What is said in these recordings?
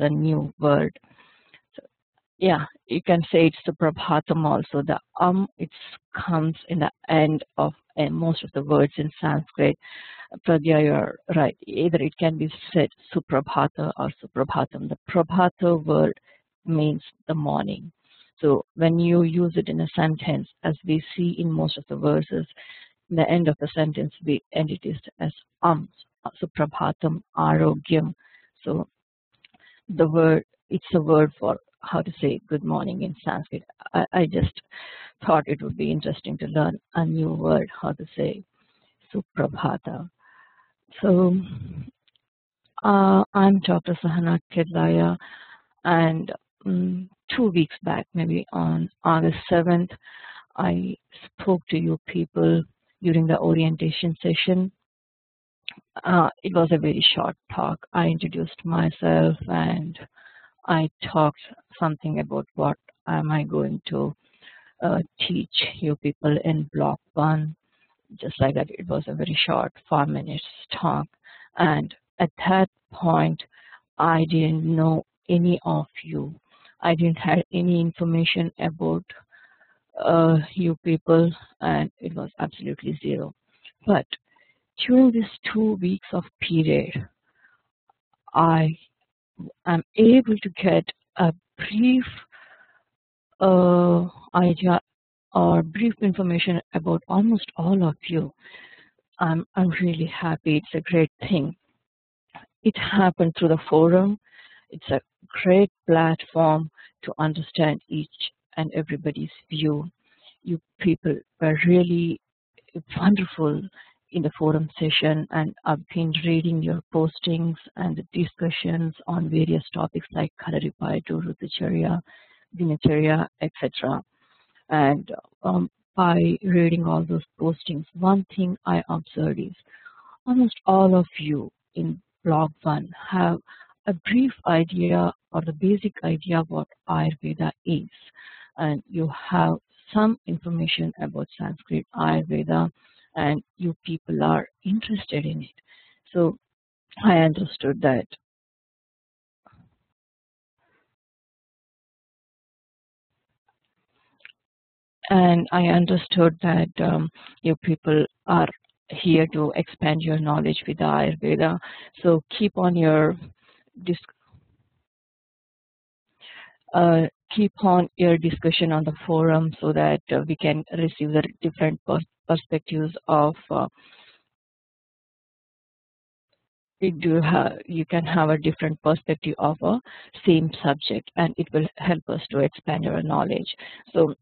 a new word. So, yeah, you can say it's Suprabhatam also. The it comes in the end of most of the words in Sanskrit. Pradya, you're right. Either it can be said Suprabhata or Suprabhatam. The Prabhata word means the morning. So when you use it in a sentence, as we see in most of the verses, in the end of the sentence we end it as Suprabhatam Arogyam. So the word, it's a word for how to say good morning in Sanskrit. I just thought it would be interesting to learn a new word, how to say Suprabhata. So I'm Dr. Sahana and 2 weeks back, maybe on August 7th, I spoke to you people during the orientation session. It was a very short talk. I introduced myself and I talked something about what am I going to teach you people in Block 1. Just like that, it was a very short 5 minutes talk. And at that point, I didn't know any of you. I didn't have any information about you people, and it was absolutely zero. But during this 2 weeks of period, I am able to get a brief idea or brief information about almost all of you. I'm really happy. It's a great thing. It happened through the forum. It's a great platform to understand each and everybody's view. You people were really wonderful in the forum session, and I've been reading your postings and the discussions on various topics like Kalaripayattu, Rutucharya, Dinacharya, etc. And by reading all those postings, one thing I observed is almost all of you in Block 1 have a brief idea or the basic idea of what Ayurveda is, and you have some information about Sanskrit Ayurveda, and you people are interested in it. So I understood that. And I understood that you people are here to expand your knowledge with the Ayurveda. So keep on your discussion on the forum so that we can receive the different perspectives of you can have a different perspective of a same subject, and it will help us to expand our knowledge. So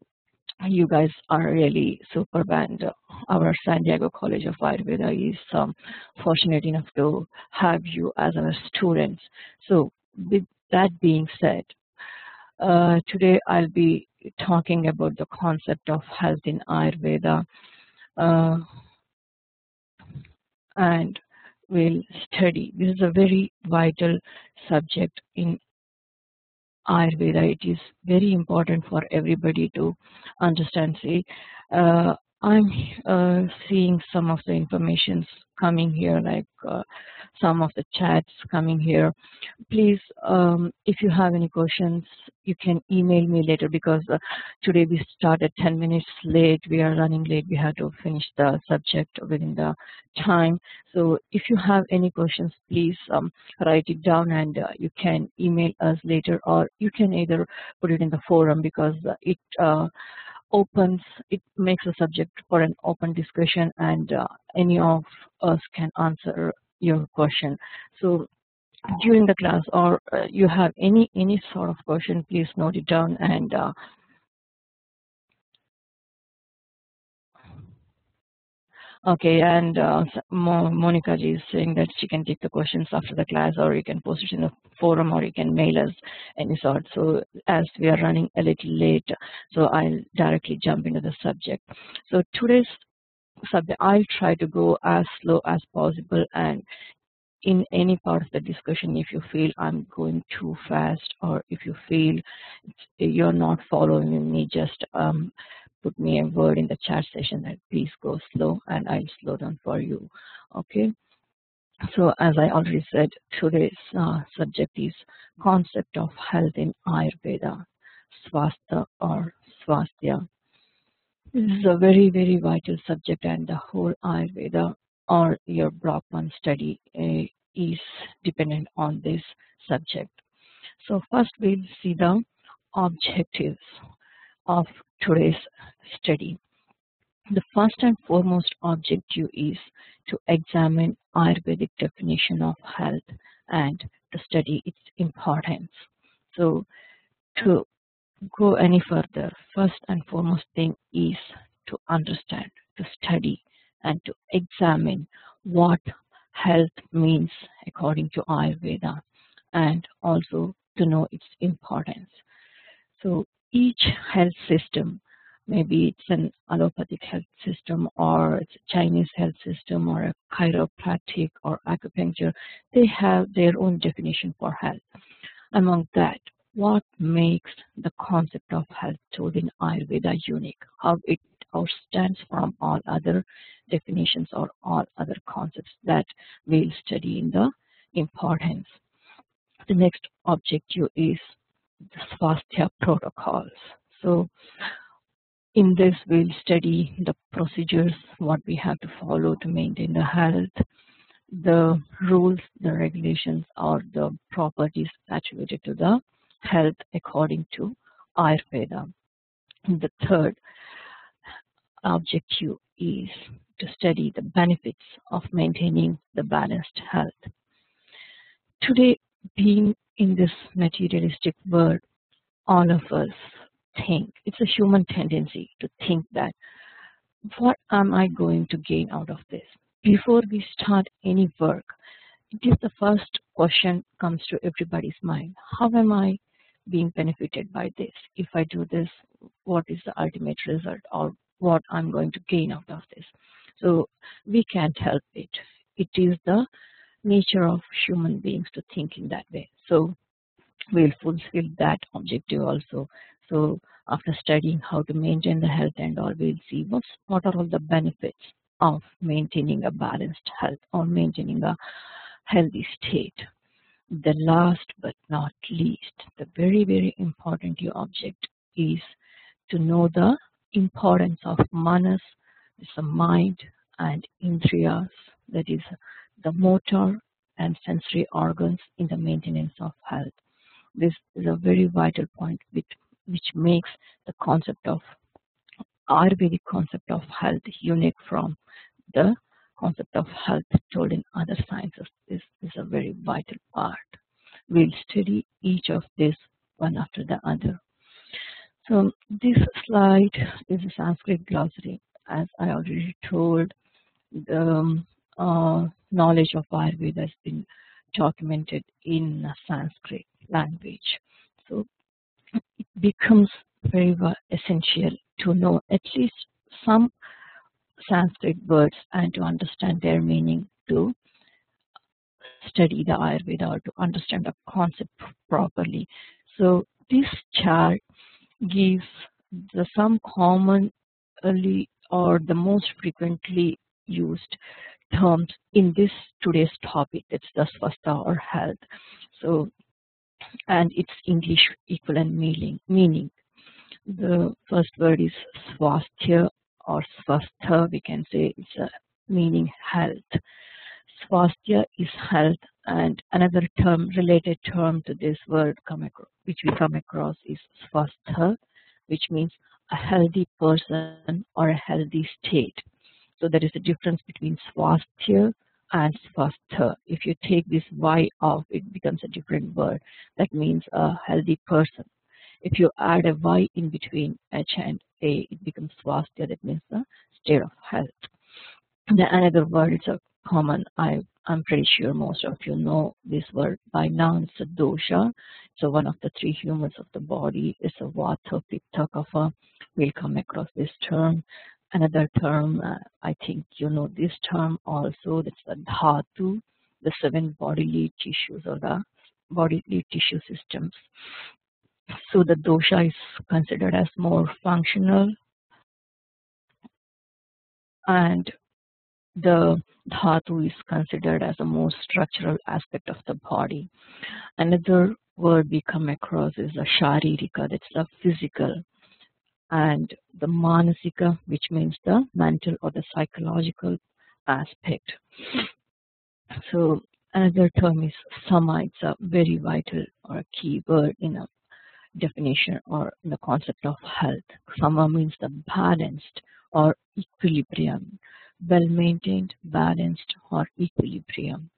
you guys are really superb, and our San Diego College of Ayurveda is fortunate enough to have you as our students. So with that being said, today I'll be talking about the concept of health in Ayurveda, and we'll study. This is a very vital subject in Ayurveda. It is very important for everybody to understand. See, I'm seeing some of the informations coming here, like some of the chats coming here. Please, if you have any questions, you can email me later, because today we started 10 minutes late. We are running late. We have to finish the subject within the time. So if you have any questions, please write it down, and you can email us later, or you can either put it in the forum, because it makes a subject for an open discussion, and any of us can answer your question. So during the class, or you have any sort of question, please note it down. And okay, and Monica ji is saying that she can take the questions after the class, or you can post it in the forum, or you can mail us any sort. So as we are running a little late, so I'll directly jump into the subject. So today's subject, I'll try to go as slow as possible, and in any part of the discussion, if you feel I'm going too fast, or if you feel you're not following me, just put me a word in the chat session that please go slow, and I'll slow down for you. Okay. So as I already said, today's subject is concept of health in Ayurveda, Swastha or Swasthya. This is a very vital subject, and the whole Ayurveda or your Block 1 study is dependent on this subject. So first we'll see the objectives of today's study. The first and foremost objective is to examine Ayurvedic definition of health and to study its importance. So to go any further, first and foremost thing is to understand, to study, and to examine what health means according to Ayurveda, and also to know its importance. So each health system, maybe it's an allopathic health system or it's a Chinese health system or a chiropractic or acupuncture, they have their own definition for health. Among that, what makes the concept of health told in Ayurveda unique? How it outstands from all other definitions or all other concepts that we'll study in the importance. The next objective is the Swasthya protocols. So in this we'll study the procedures, what we have to follow to maintain the health, the rules, the regulations, or the properties attributed to the health according to Ayurveda. The third objective is to study the benefits of maintaining the balanced health. Today, being in this materialistic world, all of us think, it's a human tendency to think that what am I going to gain out of this? Before we start any work, it is the first question comes to everybody's mind. How am I being benefited by this? If I do this, what is the ultimate result or what I'm going to gain out of this? So we can't help it. It is the nature of human beings to think in that way. So we'll fulfill that objective also. So after studying how to maintain the health and all, we'll see what are all the benefits of maintaining a balanced health or maintaining a healthy state. The last but not least, the very important object is to know the importance of manas, the mind, and indriyas, that is the motor and sensory organs in the maintenance of health. This is a very vital point which makes the concept of Ayurvedic concept of health unique from the concept of health told in other sciences. This is a very vital part. We'll study each of these one after the other. So this slide is a Sanskrit glossary. As I already told, the knowledge of Ayurveda has been documented in Sanskrit language. So it becomes very essential to know at least some Sanskrit words and to understand their meaning to study the Ayurveda or to understand the concept properly. So this chart gives some commonly or the most frequently used terms in this today's topic. It's the swastha or health. So and its English equivalent meaning. The first word is swasthya or swastha. We can say it's a meaning health. Swasthya is health, and another term, related term to this word which we come across is swastha, which means a healthy person or a healthy state. So there is a difference between swasthya and swastha. If you take this Y off, it becomes a different word. That means a healthy person. If you add a Y in between H and A, it becomes swasthya. That means the state of health. Then another word, it's a common, I'm pretty sure most of you know this word by now. It's a dosha. So one of the three humors of the body is a vata, pitta, kapha. We'll come across this term. Another term, I think you know this term also, that's the dhatu, the 7 bodily tissues or the bodily tissue systems. So the dosha is considered as more functional, and The dhatu is considered as the most structural aspect of the body. Another word we come across is the sharirika, that's the physical, and the manasika, which means the mental or the psychological aspect. So another term is sama. It's a very vital or a key word in a definition or in the concept of health. Sama means the balanced or equilibrium, well maintained, balanced or equilibrium.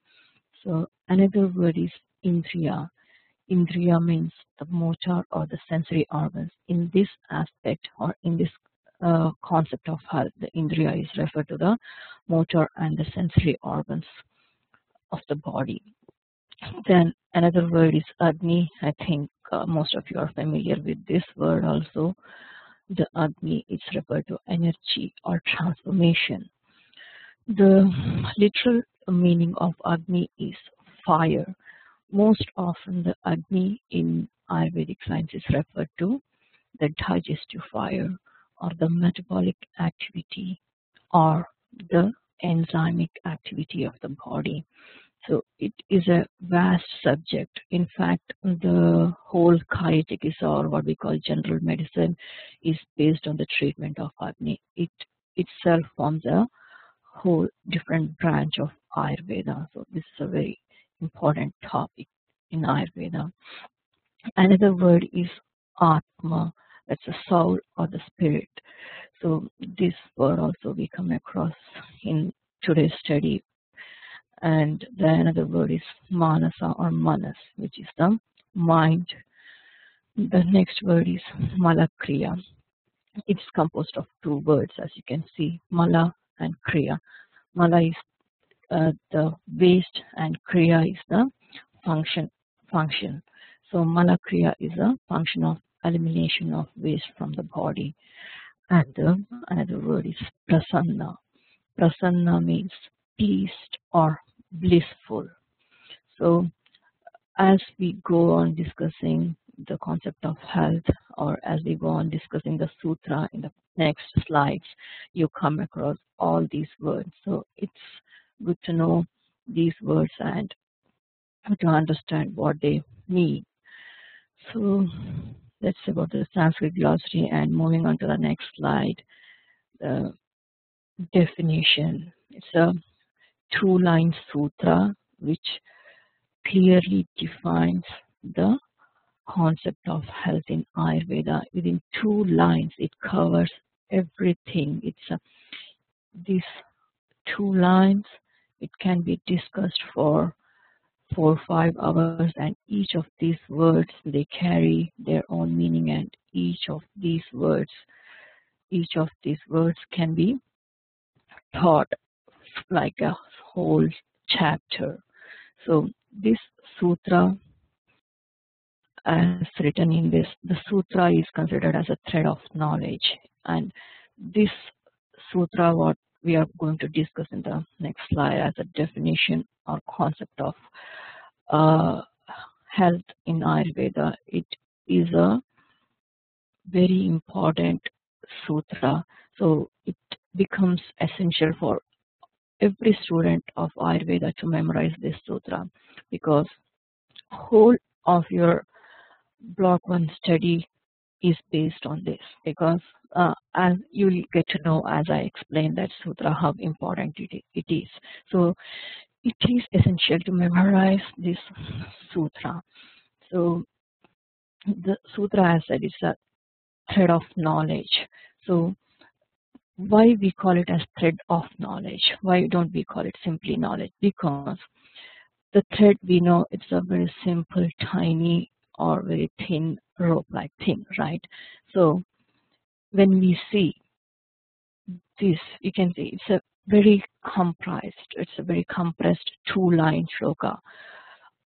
So another word is indriya. Indriya means the motor or the sensory organs. In this aspect or in this concept of health, the indriya is referred to the motor and the sensory organs of the body. Then another word is Aadmi. I think most of you are familiar with this word also. The Aadmi is referred to energy or transformation. The literal meaning of Agni is fire. Most often the Agni in Ayurvedic science is referred to the digestive fire or the metabolic activity or the enzymic activity of the body. So it is a vast subject. In fact, the whole Kaya Chikitsa or what we call general medicine is based on the treatment of Agni. It itself forms a whole different branch of Ayurveda. So this is a very important topic in Ayurveda. Another word is Atma, that's the soul or the spirit. So this word also we come across in today's study. And then another word is Manasa or Manas, which is the mind. The next word is Malakriya. It's composed of two words, as you can see, Mala and Kriya. Mala is the waste and Kriya is the function. So Mala Kriya is a function of elimination of waste from the body. And another word is Prasanna. Prasanna means pleased or blissful. So as we go on discussing the concept of health, or as we go on discussing the sutra in the next slides, you come across all these words. So it's good to know these words and to understand what they mean. So that's about the Sanskrit glossary, and moving on to the next slide, the definition. It's a two-line sutra which clearly defines the concept of health in Ayurveda. Within 2 lines, it covers everything. These 2 lines, it can be discussed for 4 or 5 hours, and each of these words, they carry their own meaning, and each of these words can be taught like a whole chapter. So this sutra, as written in this, the sutra is considered as a thread of knowledge, and this sutra, what we are going to discuss in the next slide as a definition or concept of health in Ayurveda, it is a very important sutra. So it becomes essential for every student of Ayurveda to memorize this sutra, because whole of your block 1 study is based on this, because as you will get to know as I explain that sutra how important it is. So it is essential to memorize this sutra. So the sutra, as I said, is a thread of knowledge. So why we call it as thread of knowledge? Why don't we call it simply knowledge? Because the thread, we know it's a very simple, tiny or very thin rope-like thing, right? So when we see this, you can see it's a very compressed 2-line shloka,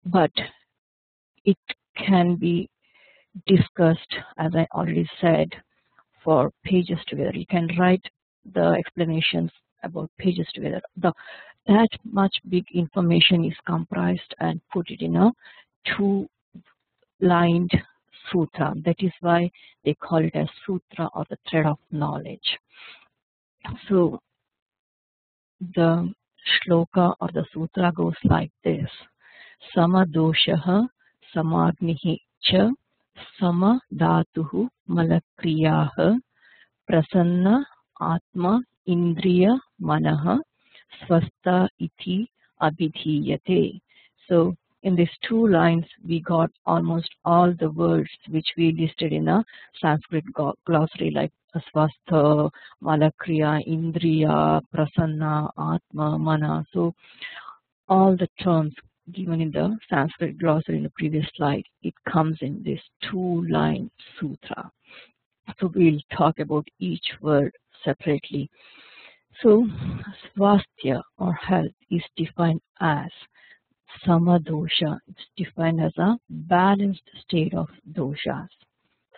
but it can be discussed, as I already said, for pages together. You can write the explanations about pages together. That much big information is comprised and put it in a 2-lined sutra. That is why they call it as sutra or the thread of knowledge. So the shloka or the sutra goes like this: Samadoshaha Samagnihi cha Sama Dhatuhu Malakriyaha Prasanna Atma Indriya Manaha Swasta Iti Abhidhiyate. So in these two lines we got almost all the words which we listed in a Sanskrit glossary, like Swastha, Malakriya, Indriya, Prasanna, Atma, Mana. So all the terms given in the Sanskrit glossary in the previous slide, it comes in this two-line sutra. So we'll talk about each word separately. So swasthya or health is defined as samadosha. It's defined as a balanced state of doshas.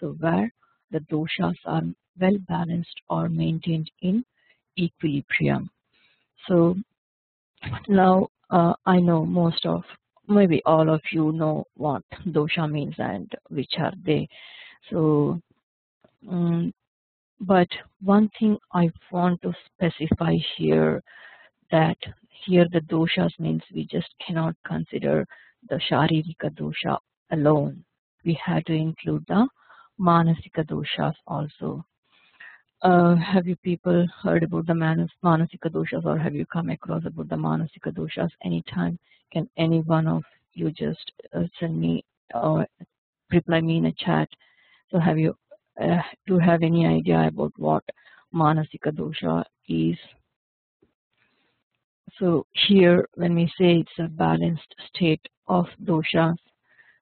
So where the doshas are well balanced or maintained in equilibrium. So now I know most of, maybe all of you know what dosha means and which are they. So but one thing I want to specify here, that here the doshas means we just cannot consider the sharirika dosha alone. We have to include the manasika doshas also. Have you people heard about the manasika doshas, or have you come across about the manasika doshas anytime? Can any one of you just send me or reply me in a chat? So have you do you have any idea about what manasika dosha is? So here when we say it's a balanced state of doshas,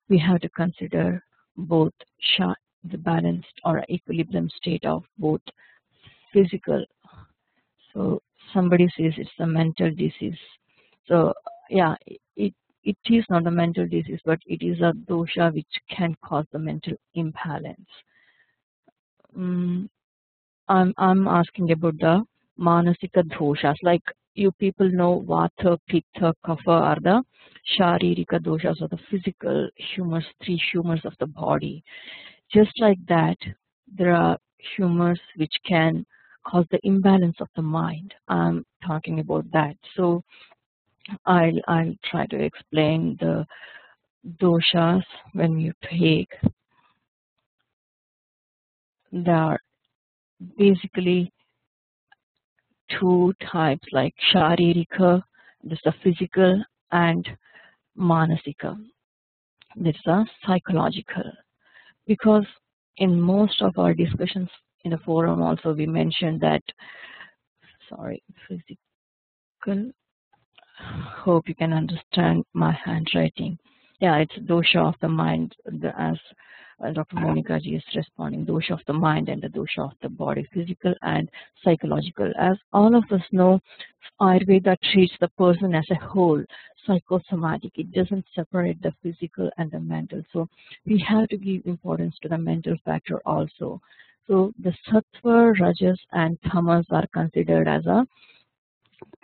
we have to consider both the balanced or equilibrium state of both physical. So somebody says it's a mental disease. So yeah, it is not a mental disease, but it is a dosha which can cause the mental imbalance. I'm asking about the manasika doshas. Like you people know, vata, pitta, kapha are the sharirika doshas, or the physical humors, three humors of the body. Just like that, there are humors which can cause the imbalance of the mind. I'm talking about that. So I'll try to explain the doshas. When you take, there are basically two types, like sharirika, this is the physical, and manasika, this is the psychological. Because in most of our discussions in the forum also we mentioned that, sorry, physical, hope you can understand my handwriting. Yeah, it's dosha of the mind, as Dr. Monica ji is responding, dosha of the mind and the dosha of the body, physical and psychological. As all of us know, Ayurveda treats the person as a whole, psychosomatic. It doesn't separate the physical and the mental. So we have to give importance to the mental factor also. So the sattva, rajas and tamas are considered as a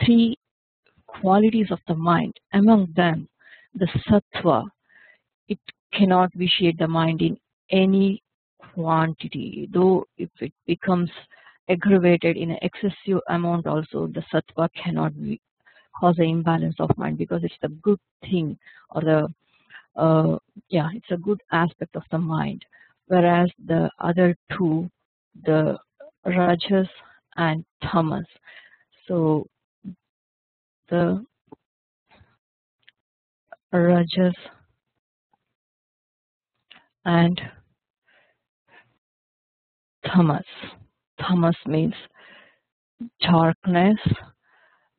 three qualities of the mind. Among them, the sattva, it cannot vitiate the mind in any quantity, though if it becomes aggravated in an excessive amount also, the sattva cannot cause an imbalance of mind, because it's the good thing, or the it's a good aspect of the mind. Whereas the other two, the rajas and tamas, so the rajas and tamas. Tamas means darkness.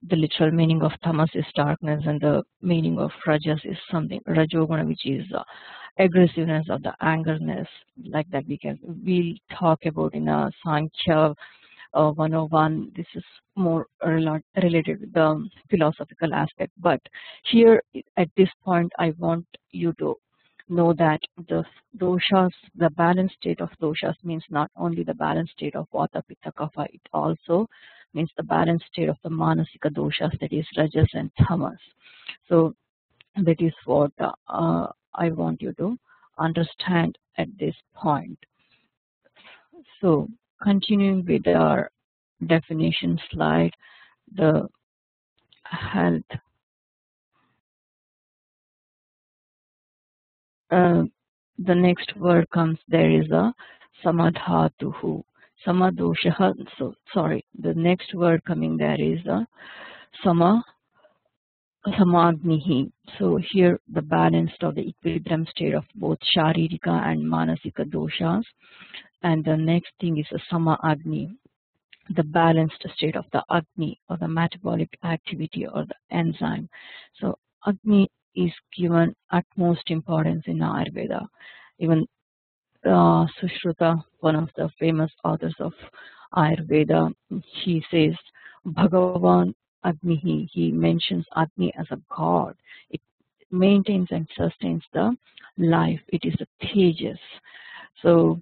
The literal meaning of tamas is darkness, and the meaning of rajas is something rajoguna, which is aggressiveness or the angerness, like that. We'll talk about in a Sankhya 101. This is more related with the philosophical aspect, but here at this point I want you to know that the doshas, the balanced state of doshas, means not only the balanced state of vata, pitta, kapha, it also means the balanced state of the manasika doshas, that is rajas and tamas. So that is what I want you to understand at this point. So continuing with our definition slide, the health. The next word comes, there is a samadhatuhu. Samadosha. So sorry, the next word coming there is a samadnihi. So here the balanced or the equilibrium state of both sharirika and manasika doshas. And the next thing is a sama agni, the balanced state of the Agni or the metabolic activity or the enzyme. So Agni is given utmost importance in Ayurveda. Even Sushruta, one of the famous authors of Ayurveda, he says Bhagavan Agni. He mentions Agni as a god. It maintains and sustains the life. It is a tejas. So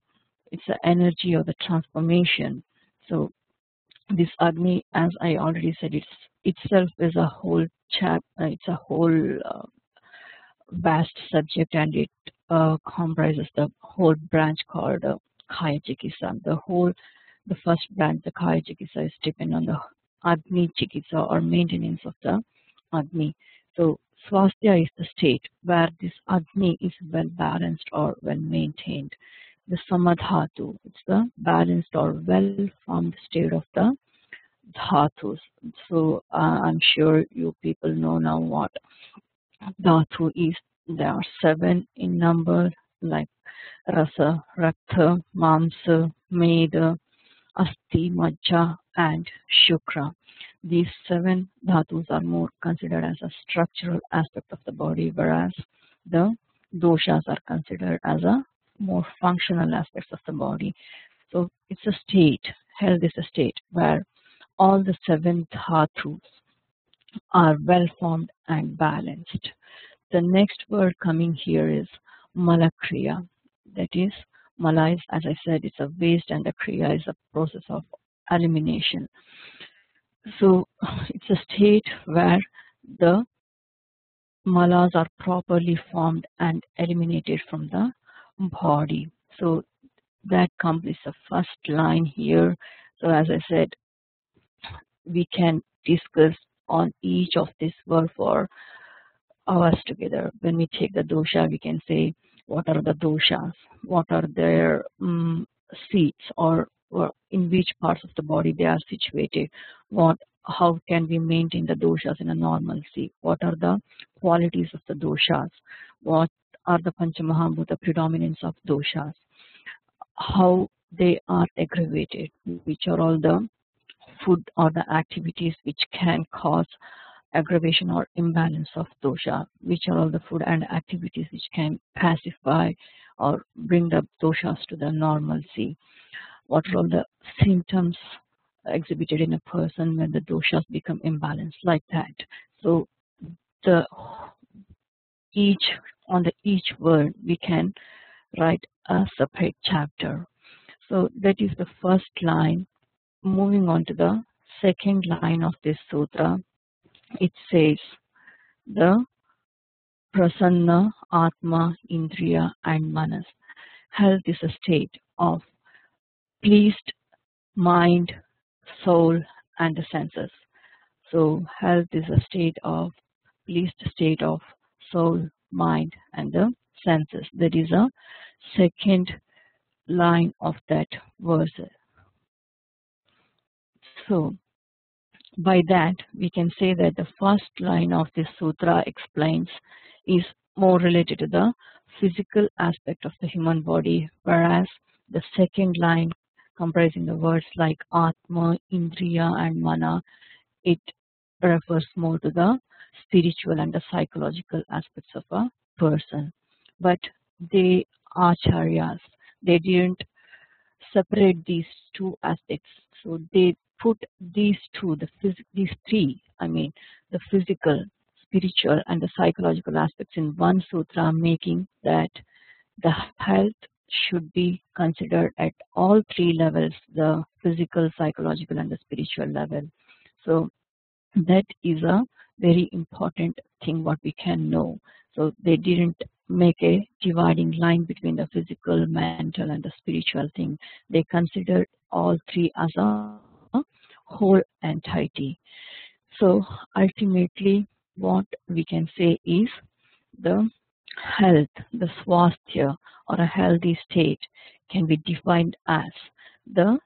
it's the energy of the transformation. So this Agni, as I already said, itself is a whole it's a whole vast subject, and it comprises the whole branch called Kaya Chikitsa. The first branch, the Kaya Chikitsa, is dependent on the Agni Chikitsa or maintenance of the Agni. So Swasthya is the state where this Agni is well balanced or well maintained. The Samadhatu, it's the balanced or well formed state of the dhatus. So I'm sure you people know now what dhatu is. There are 7 in number, like rasa, rakta, mamsa, meda, asti, majja, and shukra. These 7 dhatus are more considered as a structural aspect of the body, whereas the doshas are considered as a more functional aspects of the body. So it's a state, health is a state where all the 7 dhatus are well formed and balanced. The next word coming here is malakriya. That is, mala is, as I said, it's a waste, and the kriya is a process of elimination. So it's a state where the malas are properly formed and eliminated from the body. So that completes the first line here. So as I said, we can discuss on each of these words for hours together. When we take the dosha, we can say what are the doshas, what are their seats, or in which parts of the body they are situated, how can we maintain the doshas in a normal seat, what are the qualities of the doshas, what are the Panchamahabhuta predominance of doshas, how they are aggravated, which are all the food or the activities which can cause aggravation or imbalance of dosha, which are all the food and activities which can pacify or bring the doshas to the normalcy, what are all the symptoms exhibited in a person when the doshas become imbalanced, like that. So the each word we can write a separate chapter. So that is the first line. Moving on to the second line of this sutra, it says the prasanna, atma, indriya, and manas. Health is a state of pleased mind, soul, and the senses. So health is a state of pleased state of soul, mind, and the senses. That is a second line of that verse. So by that, we can say that the first line of this sutra explains is more related to the physical aspect of the human body, whereas the second line, comprising the words like Atma, Indriya, and Mana, it refers more to the spiritual and the psychological aspects of a person. But they acharyas, they didn't separate these two aspects. So they put these three, the physical, spiritual, and the psychological aspects in one sutra, making that the health should be considered at all 3 levels, the physical, psychological, and the spiritual level. So that is a very important thing what we can know. So they didn't make a dividing line between the physical, mental, and the spiritual thing. They considered all 3 as a whole entity. So ultimately, what we can say is the health, the swasthya, or a healthy state can be defined as the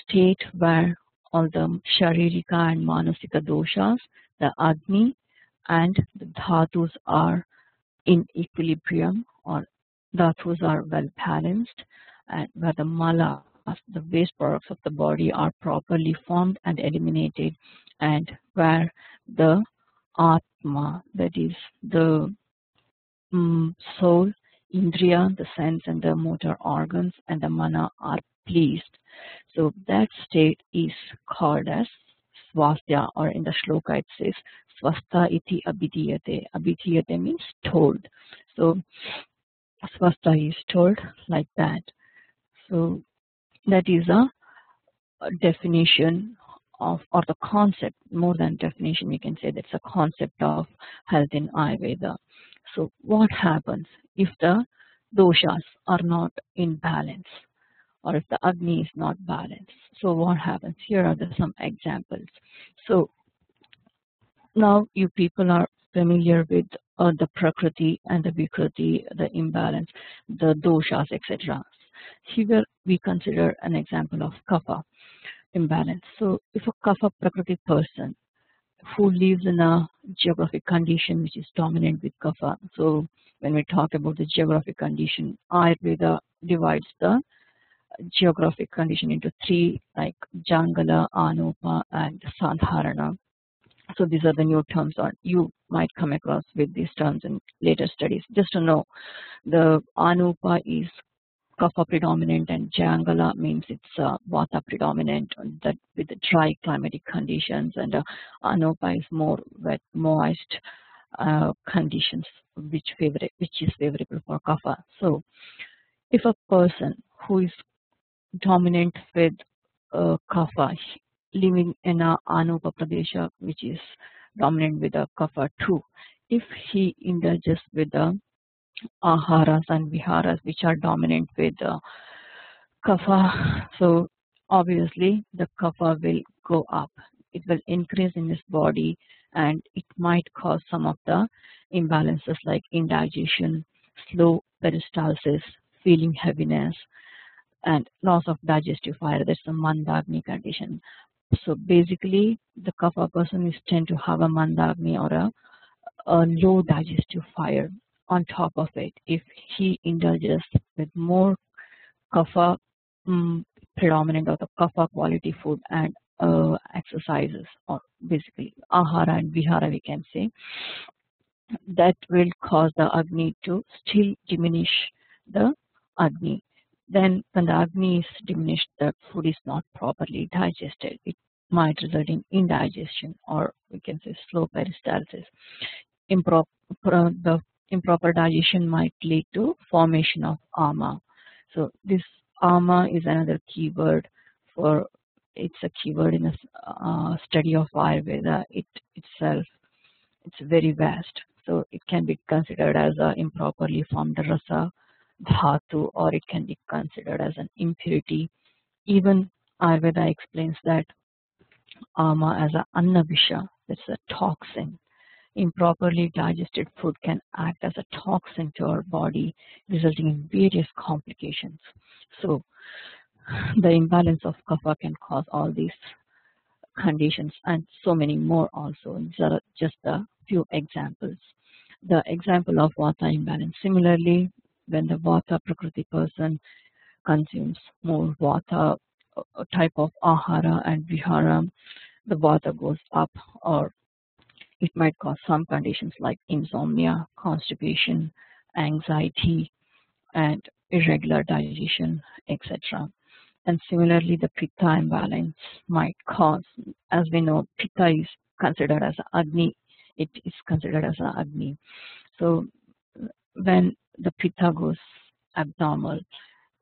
state where all the sharirika and manasika doshas, the Agni and the dhatus are in equilibrium, or dhatus are well balanced, and where the malas, the waste products of the body, are properly formed and eliminated, and where the Atma, that is the soul, Indriya, the sense and the motor organs, and the mana are pleased. So that state is called as swasthya, or in the shloka it says swastha iti abhidiyate. Abhidiyate means told. So swastha is told like that. So that is a definition of, or the concept, more than definition, we can say that's a concept of health in Ayurveda. So what happens if the doshas are not in balance, or if the Agni is not balanced? So what happens? Here are some examples. So now you people are familiar with the Prakriti and the Vikriti, the imbalance, the doshas, etc. Here we consider an example of Kapha imbalance. So if a Kapha Prakriti person who lives in a geographic condition which is dominant with Kapha, so when we talk about the geographic condition, Ayurveda divides the geographic condition into three, like Jangala, Anupa, and Sandharana. So these are the new terms, or you might come across with these terms in later studies. Just to know, the Anupa is Kapha predominant, and Jangala means it's Vata predominant, that with the dry climatic conditions, and Anupa is more wet, moist conditions, which is favorable for Kapha. So if a person who is dominant with Kapha, living in a Anupa Pradesha, which is dominant with a Kapha too, if he indulges with the aharas and viharas which are dominant with Kapha, so obviously the Kapha will go up. It will increase in his body, and it might cause some of the imbalances like indigestion, slow peristalsis, feeling heaviness, and loss of digestive fire. That's a Mandagni condition. So basically, the Kapha person is tend to have a Mandagni, or a low digestive fire. On top of it, if he indulges with more Kapha predominant, or the Kapha quality food, and exercises, or basically ahara and vihara, we can say, that will cause the Agni to still diminish the Agni. Then when the Agni is diminished, the food is not properly digested. It might result in indigestion, or we can say slow peristalsis. The improper digestion might lead to formation of ama. So this ama is another keyword for, it's a keyword in a study of Ayurveda itself. It's very vast. So it can be considered as a improperly formed rasa dhatu, or it can be considered as an impurity. Even Ayurveda explains that ama as a annavisha, that's a toxin. Improperly digested food can act as a toxin to our body, resulting in various complications. So the imbalance of kapha can cause all these conditions, and so many more also. These are just a few examples. The example of vata imbalance. Similarly, when the vata prakriti person consumes more vata type of ahara and vihara, the vata goes up, or it might cause some conditions like insomnia, constipation, anxiety, and irregular digestion, etc. And similarly, the pitta imbalance might cause, as we know, pitta is considered as Agni. It is considered as an Agni. So when the pitta goes abnormal,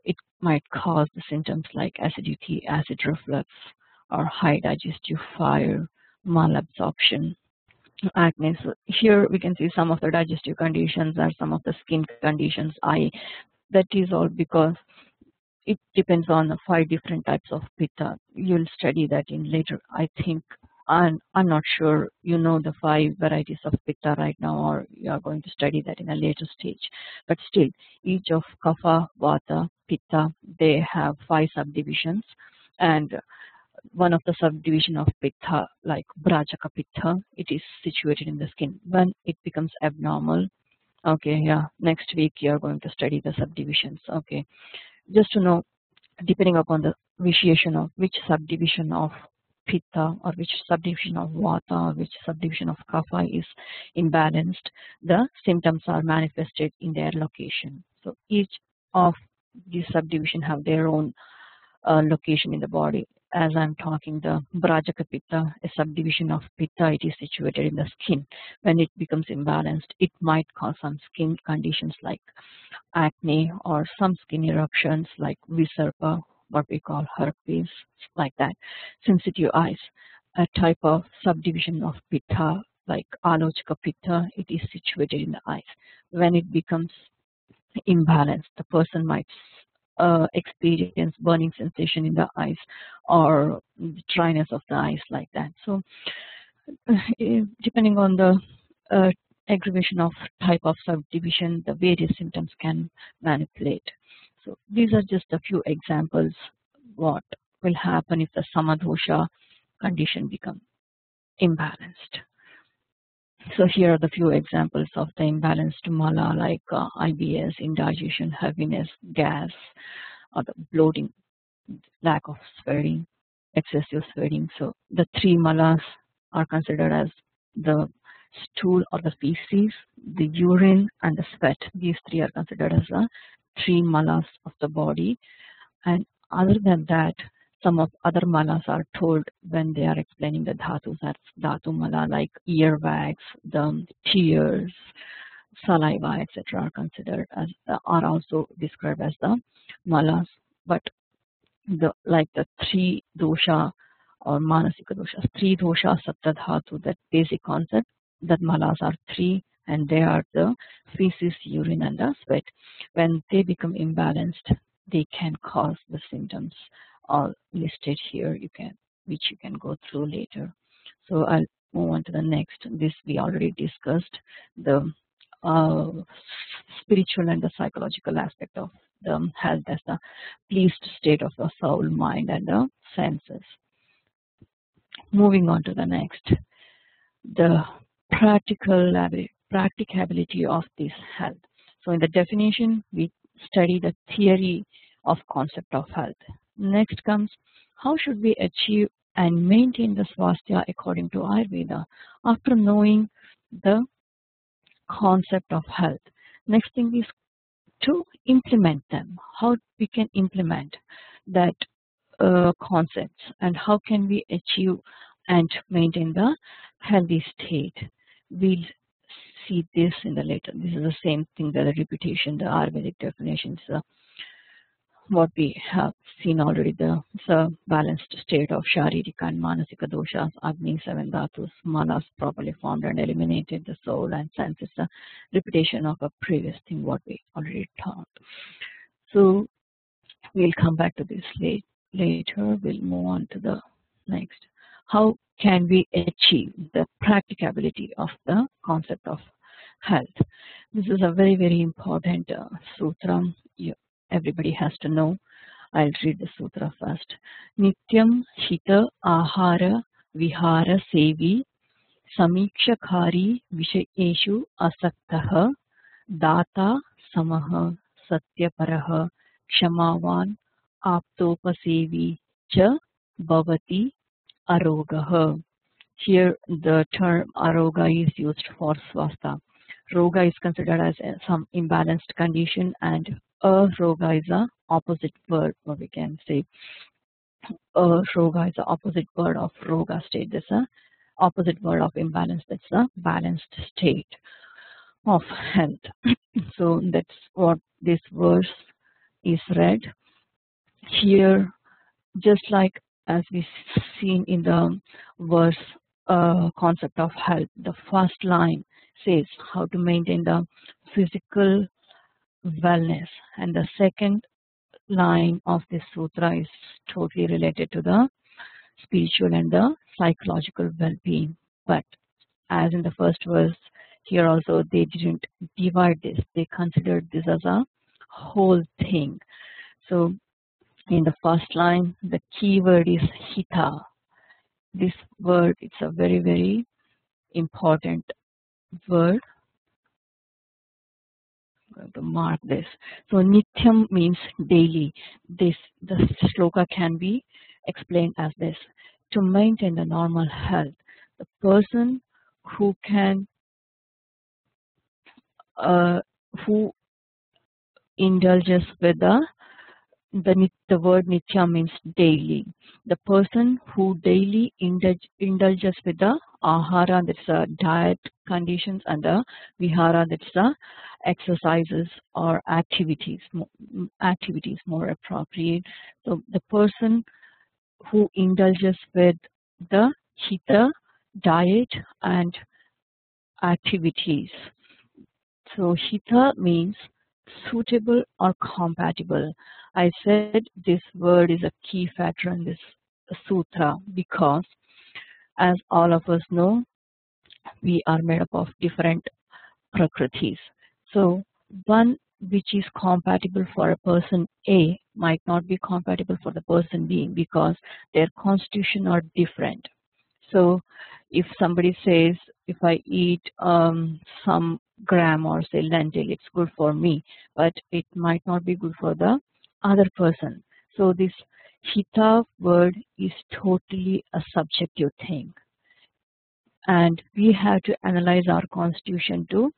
it might cause the symptoms like acidity, acid reflux, or high digestive fire, malabsorption, acne. So here we can see some of the digestive conditions and some of the skin conditions. That is all because it depends on the 5 different types of pitta. You'll study that in later, I think, And I'm not sure you know the 5 varieties of pitta right now, or you are going to study that in a later stage. But still, each of kapha, vata, pitta, they have 5 subdivisions, and one of the subdivision of pitta, like brajaka pitta, it is situated in the skin. When it becomes abnormal, okay, yeah, next week you are going to study the subdivisions. Okay, just to know, depending upon the vitiation of which subdivision of pitta or which subdivision of vata or which subdivision of kapha is imbalanced, the symptoms are manifested in their location. So each of these subdivision have their own location in the body. As I'm talking, the brajaka pitta, a subdivision of pitta, it is situated in the skin. When it becomes imbalanced, it might cause some skin conditions like acne or some skin eruptions like visarpa, what we call herpes, like that. Sensitive eyes, a type of subdivision of pitta like alochika pitta, it is situated in the eyes. When it becomes imbalanced, the person might experience burning sensation in the eyes or dryness of the eyes, like that. So depending on the aggravation of type of subdivision, the various symptoms can manipulate. So these are just a few examples what will happen if the samadosha condition becomes imbalanced. So here are the few examples of the imbalanced mala, like IBS, indigestion, heaviness, gas, or the bloating, lack of sweating, excessive sweating. So the 3 malas are considered as the stool or the feces, the urine, and the sweat. These 3 are considered as the 3 malas of the body. And other than that, some of other malas are told when they are explaining the dhatus. That's dhatu mala, like earwax, the tears, saliva, etc. are considered as are also described as the malas. But the 3 dosha or manasika doshas, 3 dosha sapta dhatu, that basic concept, that malas are 3, and they are the feces, urine, and the sweat. When they become imbalanced, they can cause the symptoms all listed here, which you can go through later. So I'll move on to the next. This we already discussed, the uh, spiritual and the psychological aspect of the health as the pleased state of the soul, mind, and the senses. Moving on to the next, the practicability of this health. So in the definition, we study the theory of concept of health. Next comes, how should we achieve and maintain the swasthya according to Ayurveda? After knowing the concept of health, next thing is to implement them. How we can implement that concepts, and how can we achieve and maintain the healthy state? We'll see this in the later. This is the same thing, that the repetition, the Ayurvedic definitions, what we have seen already. It's a balanced state of Sharirika and Manasika doshas, Aadmi, 7 dhatus, malas properly formed and eliminated, the soul and sense. It's a repetition of a previous thing what we already taught. So we'll come back to this later. We'll move on to the next. How can we achieve the practicability of the concept of health? This is a very, very important sutra. Everybody has to know. I'll read the sutra first. Nityam hita ahara vihara sevi samikshakari vishayeshu asaktaha data samaha satyaparaha kshamavan aptopasevi cha bhavati arogaha. Here the term aroga is used for swastha. Roga is considered as some imbalanced condition, and aroga is a opposite word, or we can say roga is the opposite word of roga state. That's a opposite word of imbalance. That's a balanced state of health. So that's what this verse is read here. Just like as we seen in the verse concept of health, the first line says how to maintain the physical wellness, and the second line of this sutra is totally related to the spiritual and the psychological well-being. But as in the first verse, here also they didn't divide this. They considered this as a whole thing. So in the first line, the key word is hita. This word, it's a very, very important word. I'm going to mark this. So nityam means daily. The shloka can be explained as this: to maintain the normal health, the person who can who indulges with the word nitya means daily. The person who daily indulges with the ahara, that's the diet conditions, and the vihara, that's the exercises or activities. Activities more appropriate. So the person who indulges with the hita, diet, and activities. So hita means suitable or compatible. I said this word is a key factor in this sutra because, as all of us know, we are made up of different prakritis. So one which is compatible for a person A might not be compatible for the person B because their constitution are different. So if somebody says, if I eat some gram or say lentil, it's good for me, but it might not be good for the other person. So this hita word is totally a subjective thing, and we have to analyze our constitution to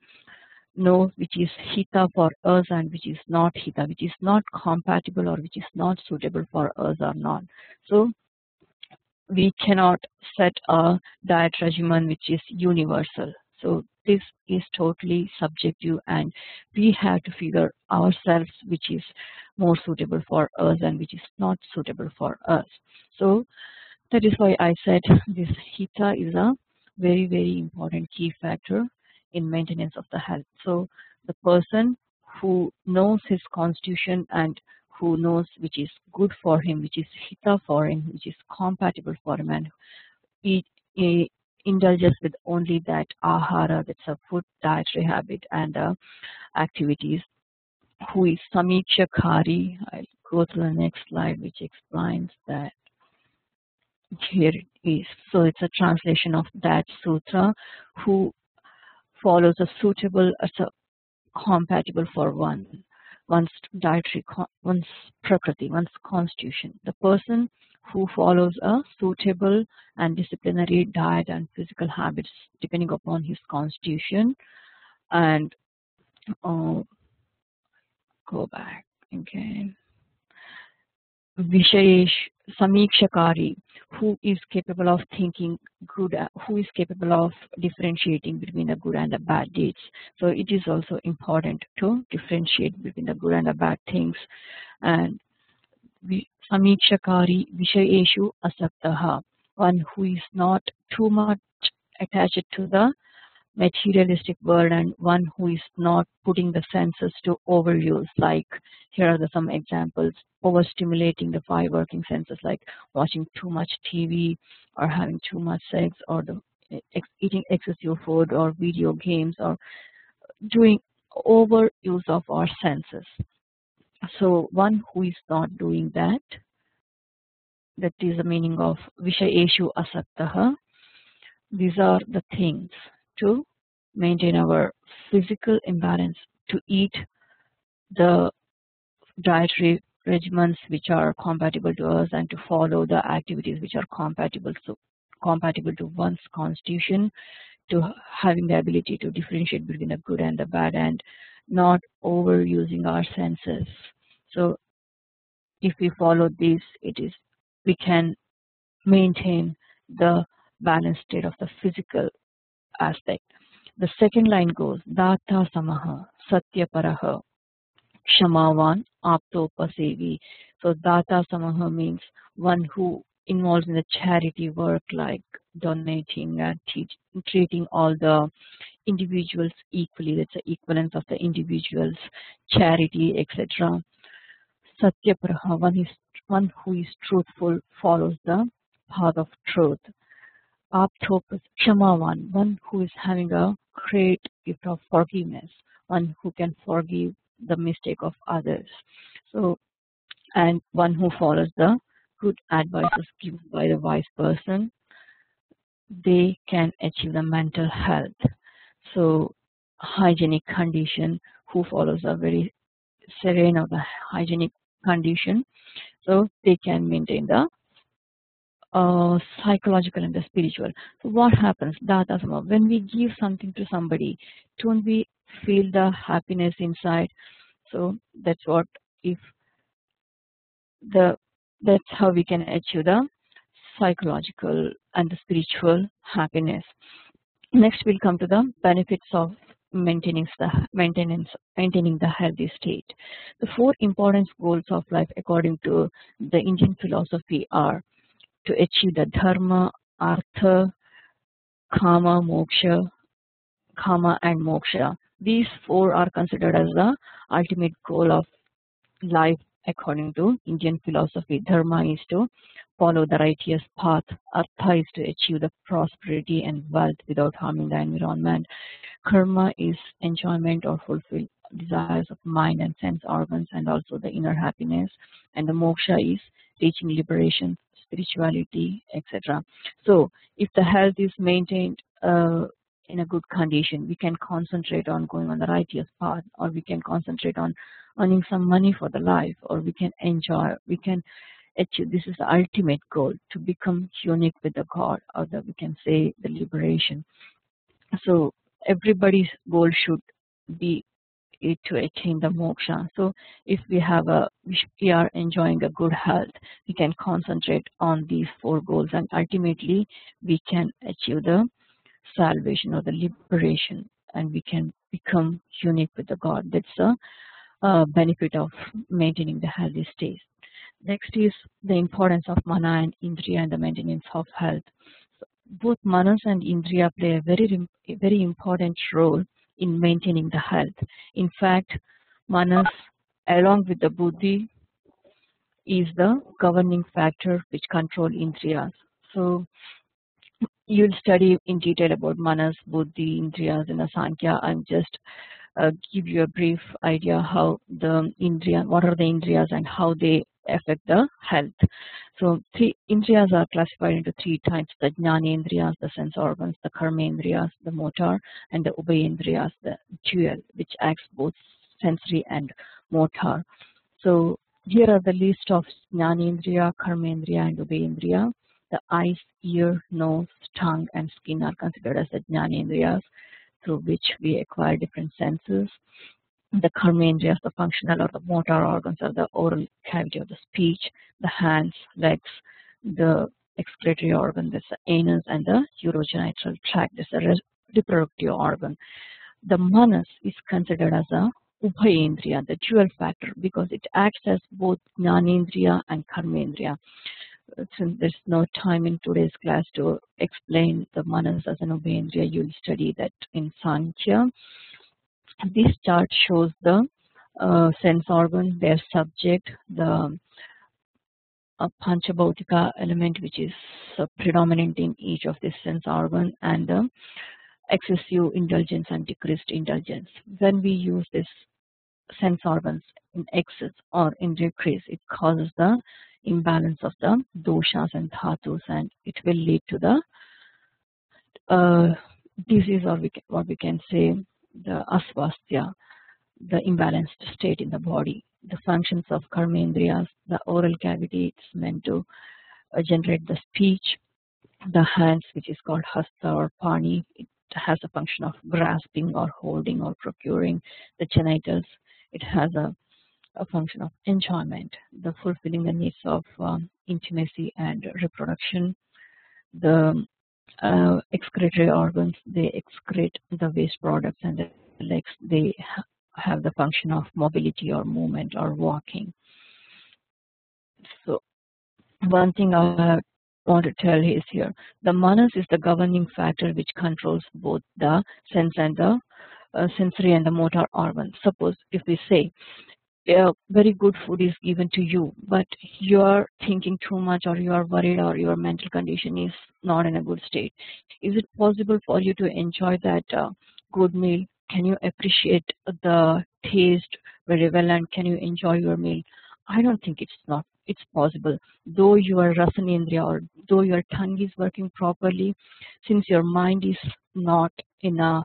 know which is hita for us and which is not hita, which is not compatible or which is not suitable for us or not. So we cannot set a diet regimen which is universal. So this is totally subjective, and we have to figure ourselves which is more suitable for us and which is not suitable for us. So that is why I said this hita is a very, very important key factor in maintenance of the health. So the person who knows his constitution and who knows which is good for him, which is hita for him, which is compatible for him, and he indulges with only that ahara, that's a food dietary habit and activities, who is samikshakari. I'll go to the next slide which explains that. Here it is. So it's a translation of that sutra, who follows a suitable as a compatible for one's dietary, one's prakriti, one's constitution. The person who follows a suitable and disciplinary diet and physical habits depending upon his constitution. And go back again. Vishayesh Samikshakari, who is capable of thinking good, who is capable of differentiating between the good and the bad deeds. So it is also important to differentiate between the good and the bad things. And Samikshakari Vishayeshu Asaktaha, one who is not too much attached to the materialistic world and one who is not putting the senses to overuse. Like here are some examples: overstimulating the five working senses, like watching too much TV or having too much sex or eating excessive food or video games or doing overuse of our senses. So one who is not doing that, that is the meaning of Vishayeshu Asaktaha. These are the things to maintain our physical imbalance, to eat the dietary regimens which are compatible to us, and to follow the activities which are compatible to one's constitution, to having the ability to differentiate between the good and the bad, and not overusing our senses. So if we follow this, we can maintain the balanced state of the physical aspect. The second line goes, Data Samaha Satyaparaha Shamavan Aptopasevi. So Data Samaha means one who involves in the charity work, like donating and treating all the individuals equally. That's the equivalence of the individuals, charity, etc. Satyaparaha, one who is truthful, follows the path of truth. Aptopus, Shamavan, one who is having a great gift of forgiveness, one who can forgive the mistake of others. So, and one who follows the good advices given by the wise person, they can achieve the mental health. So, hygienic condition, who follows a very serene or the hygienic condition, so they can maintain the psychological and the spiritual. So what happens, Datasama, when we give something to somebody, don't we feel the happiness inside? So that's what, if the that's how we can achieve the psychological and the spiritual happiness. Next we'll come to the benefits of maintaining the healthy state. The four important goals of life according to the Indian philosophy are to achieve the dharma, artha, kama, and moksha. These four are considered as the ultimate goal of life according to Indian philosophy. Dharma is to follow the righteous path. Artha is to achieve the prosperity and wealth without harming the environment. Karma is enjoyment or fulfill desires of mind and sense organs and also the inner happiness. And the moksha is reaching liberation, spirituality, etc. So if the health is maintained in a good condition, we can concentrate on going on the righteous path, or we can concentrate on earning some money for the life, or we can enjoy, we can achieve. This is the ultimate goal, to become unique with the God, or we can say the liberation. So everybody's goal should be to attain the moksha. So if we are enjoying a good health, we can concentrate on these four goals, and ultimately we can achieve the salvation or the liberation, and we can become unique with the God. That's a benefit of maintaining the healthy state. Next is the importance of mana and indriya and the maintenance of health. Both manas and indriya play a very important role in maintaining the health. In fact, manas along with the buddhi is the governing factor which control indriyas. So you'll study in detail about manas, buddhi, indriyas in the Sankhya. I'm just give you a brief idea how what are the indriyas and how they affect the health. So three indriyas are classified into three types: the jnanendriyas, the sense organs; the karmendriyas, the motor; and the ubhayendriyas, the dual, which acts both sensory and motor. So here are the list of jnanendriya, karmendriya, and ubhayendriya. The eyes, ear, nose, tongue, and skin are considered as the jnanendriyas, through which we acquire different senses. The karmendriyas, the functional or the motor organs, are the oral cavity of the speech, the hands, legs, the excretory organ, that's the anus, and the urogenital tract, that's the reproductive organ. The manas is considered as a ubhayendriya, the dual factor, because it acts as both jnanendriya and karmendriya. Since there's no time in today's class to explain the manas as an ubhayendriya, you'll study that in Sankhya. This chart shows the sense organ, their subject, the panchabhautika element, which is predominant in each of these sense organ, and the excessive indulgence and decreased indulgence. When we use this sense organs in excess or in decrease, it causes the imbalance of the doshas and dhatus, and it will lead to the disease, or what we can say the aswasthya, the imbalanced state in the body. The functions of karmendriyas: the oral cavity, it's meant to generate the speech; the hands, which is called hasta or pani, it has a function of grasping or holding or procuring; the genitals, it has a function of enjoyment, the fulfilling the needs of intimacy and reproduction; the excretory organs, they excrete the waste products; and the legs, they have the function of mobility or movement or walking. So one thing I want to tell is here, the manas is the governing factor which controls both the sense and the sensory and the motor organs. Suppose if we say very good food is given to you, but you are thinking too much, or you are worried, or your mental condition is not in a good state, is it possible for you to enjoy that good meal? Can you appreciate the taste very well, and can you enjoy your meal? I don't think it's possible. Though your rasanendriya, or though your tongue is working properly, since your mind is not in a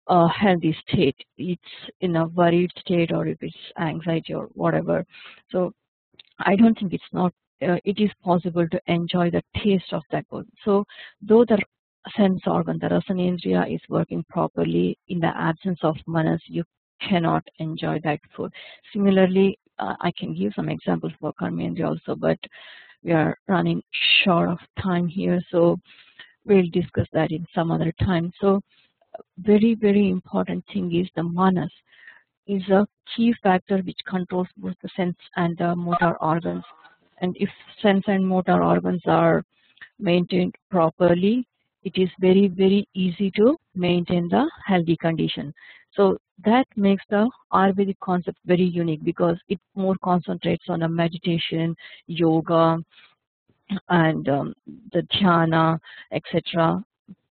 healthy state, it's in a worried state, or if it's anxiety or whatever. So I don't think it is possible to enjoy the taste of that food. So though the sense organ, the rasanendriya, is working properly, in the absence of manas, you cannot enjoy that food. Similarly, I can give some examples for karmendriya also, but we are running short of time here, so we'll discuss that in some other time. So very important thing is the manas is a key factor which controls both the sense and the motor organs. And if sense and motor organs are maintained properly, it is very easy to maintain the healthy condition. So that makes the Ayurvedic concept very unique, because it more concentrates on a meditation, yoga, and the dhyana, etc.,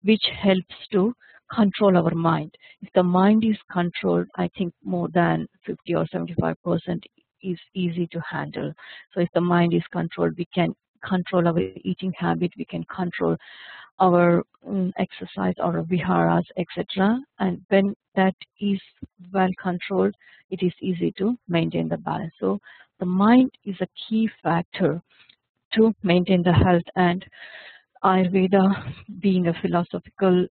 which helps to control our mind. If the mind is controlled, I think more than 50 or 75% is easy to handle. So if the mind is controlled, we can control our eating habit, we can control our exercise or viharas, etc. And when that is well controlled, it is easy to maintain the balance. So the mind is a key factor to maintain the health, and Ayurveda, being a philosophical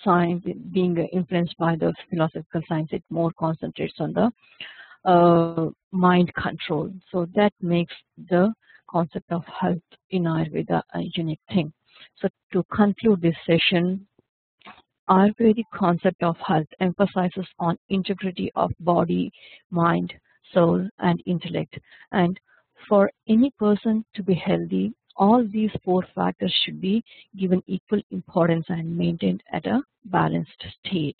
science, being influenced by the philosophical science, it more concentrates on the mind control. So that makes the concept of health in Ayurveda a unique thing. So to conclude this session, Ayurvedic concept of health emphasizes on integrity of body, mind, soul, and intellect. And for any person to be healthy, all these four factors should be given equal importance and maintained at a balanced state.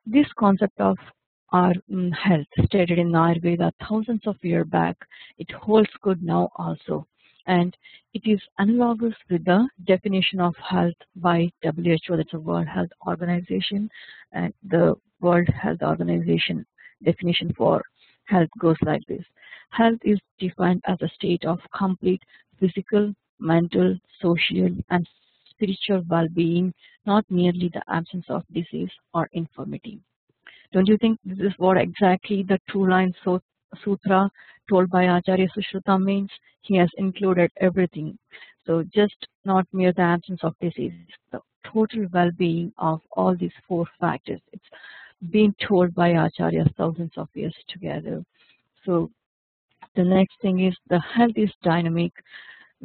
This concept of our health, stated in Ayurveda thousands of years back, it holds good now also. And it is analogous with the definition of health by WHO, that's the World Health Organization. And the World Health Organization definition for health goes like this: health is defined as a state of complete physical, mental, social, and spiritual well-being, not merely the absence of disease or infirmity. Don't you think this is what exactly the two-line sutra told by Acharya Sushruta means? He has included everything. So just not mere the absence of disease, the total well-being of all these four factors. It's been told by Acharya thousands of years together. So the next thing is the health is dynamic,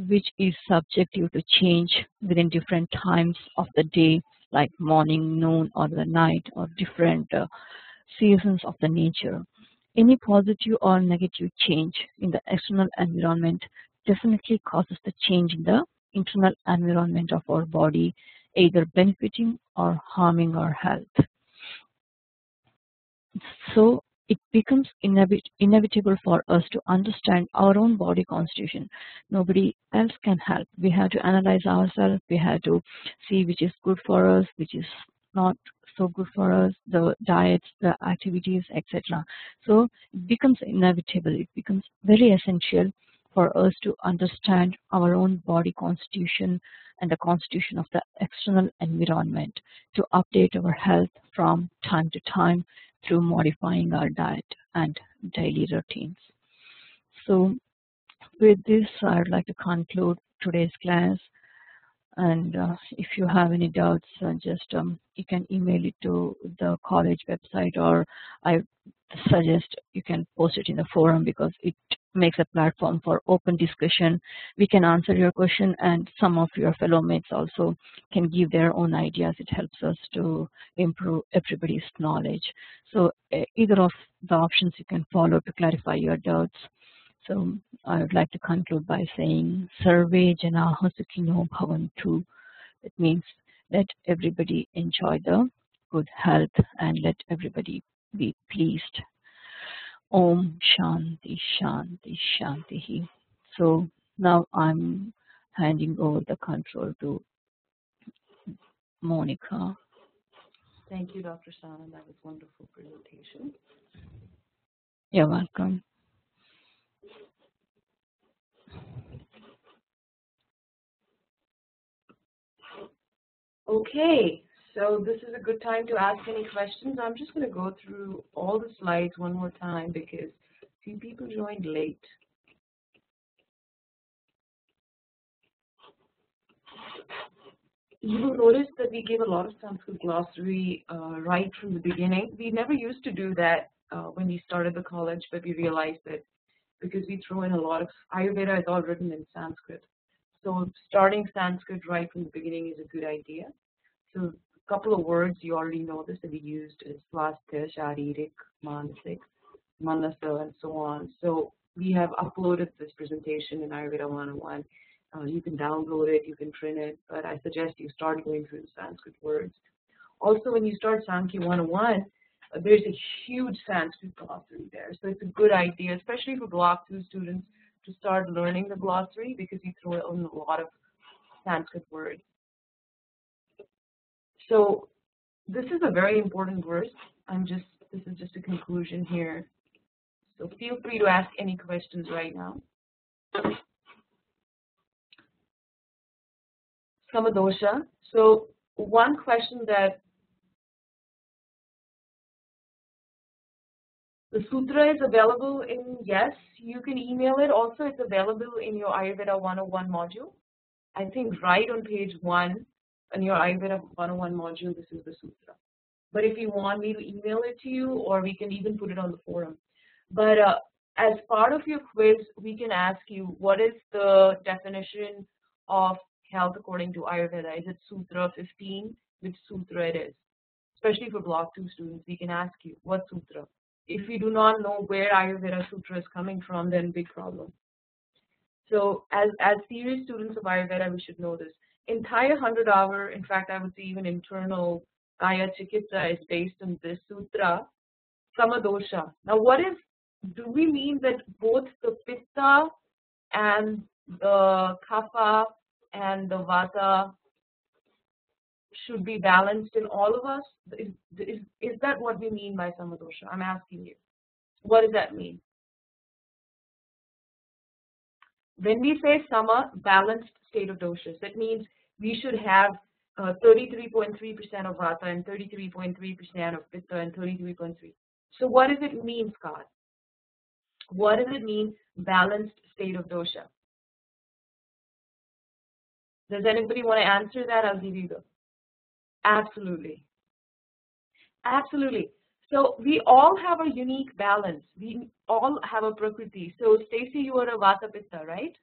which is subjective to change within different times of the day, like morning, noon, or the night, or different seasons of the nature. Any positive or negative change in the external environment definitely causes the change in the internal environment of our body, either benefiting or harming our health. So it becomes inevitable for us to understand our own body constitution. Nobody else can help. We have to analyze ourselves. We have to see which is good for us, which is not so good for us, the diets, the activities, etc. So it becomes inevitable. It becomes very essential for us to understand our own body constitution and the constitution of the external environment to update our health from time to time through modifying our diet and daily routines. So with this, I would like to conclude today's class. And if you have any doubts, just you can email it to the college website, or I suggest you can post it in the forum, because it makes a platform for open discussion. We can answer your question, and some of your fellow mates also can give their own ideas. It helps us to improve everybody's knowledge. So either of the options you can follow to clarify your doubts. So I would like to conclude by saying Sarve Janaah Sukhino Bhavantu. It means let everybody enjoy the good health and let everybody be pleased. Om Shanti Shanti Shanti. So now I'm handing over the control to Monica. Thank you, Dr. Sahana. That was a wonderful presentation. You're welcome. Okay, so this is a good time to ask any questions. I'm just going to go through all the slides one more time because a few people joined late. You will notice that we gave a lot of Sanskrit glossary right from the beginning. We never used to do that when we started the college, but we realized that because we throw in a lot of Ayurveda is all written in Sanskrit. So starting Sanskrit right from the beginning is a good idea. So a couple of words you already know this that we used is Swasthya, Sharirik, Manasik, Manasa, and so on. So we have uploaded this presentation in Ayurveda 101. You can download it, you can print it, but I suggest you start going through the Sanskrit words. Also, when you start Sankhya 101, there's a huge Sanskrit glossary there. So it's a good idea, especially for Block 2 students, to start learning the glossary because you throw in a lot of Sanskrit words. So this is a very important verse. This is just a conclusion here. So feel free to ask any questions right now. Samadosha. So one question that the sutra is available in, yes, you can email it. Also, it's available in your Ayurveda 101 module. I think right on page 1 in your Ayurveda 101 module, this is the sutra. But if you want me to email it to you, or we can even put it on the forum. But as part of your quiz, we can ask you, what is the definition of health according to Ayurveda? Is it Sutra 15? Which sutra it is? Especially for Block 2 students, we can ask you, what sutra? If we do not know where Ayurveda sutra is coming from, then big problem. So as serious students of Ayurveda, we should know this. Entire 100-hour, in fact, I would say even internal Kaya Chikitsa is based on this sutra, Samadosha. Now, do we mean that both the Pitta and the Kapha and the Vata should be balanced in all of us? Is that what we mean by Samadosha? I'm asking you. What does that mean? When we say Sama, balanced state of doshas, that means we should have 33.3% of Vata and 33.3% of Pitta and 33.3%. So what does it mean, Scott? What does it mean, balanced state of dosha? Does anybody want to answer that? I'll give you the. Absolutely. Absolutely. So we all have a unique balance. We all have a prakriti. So Stacy, you are a Vata Pitta, right?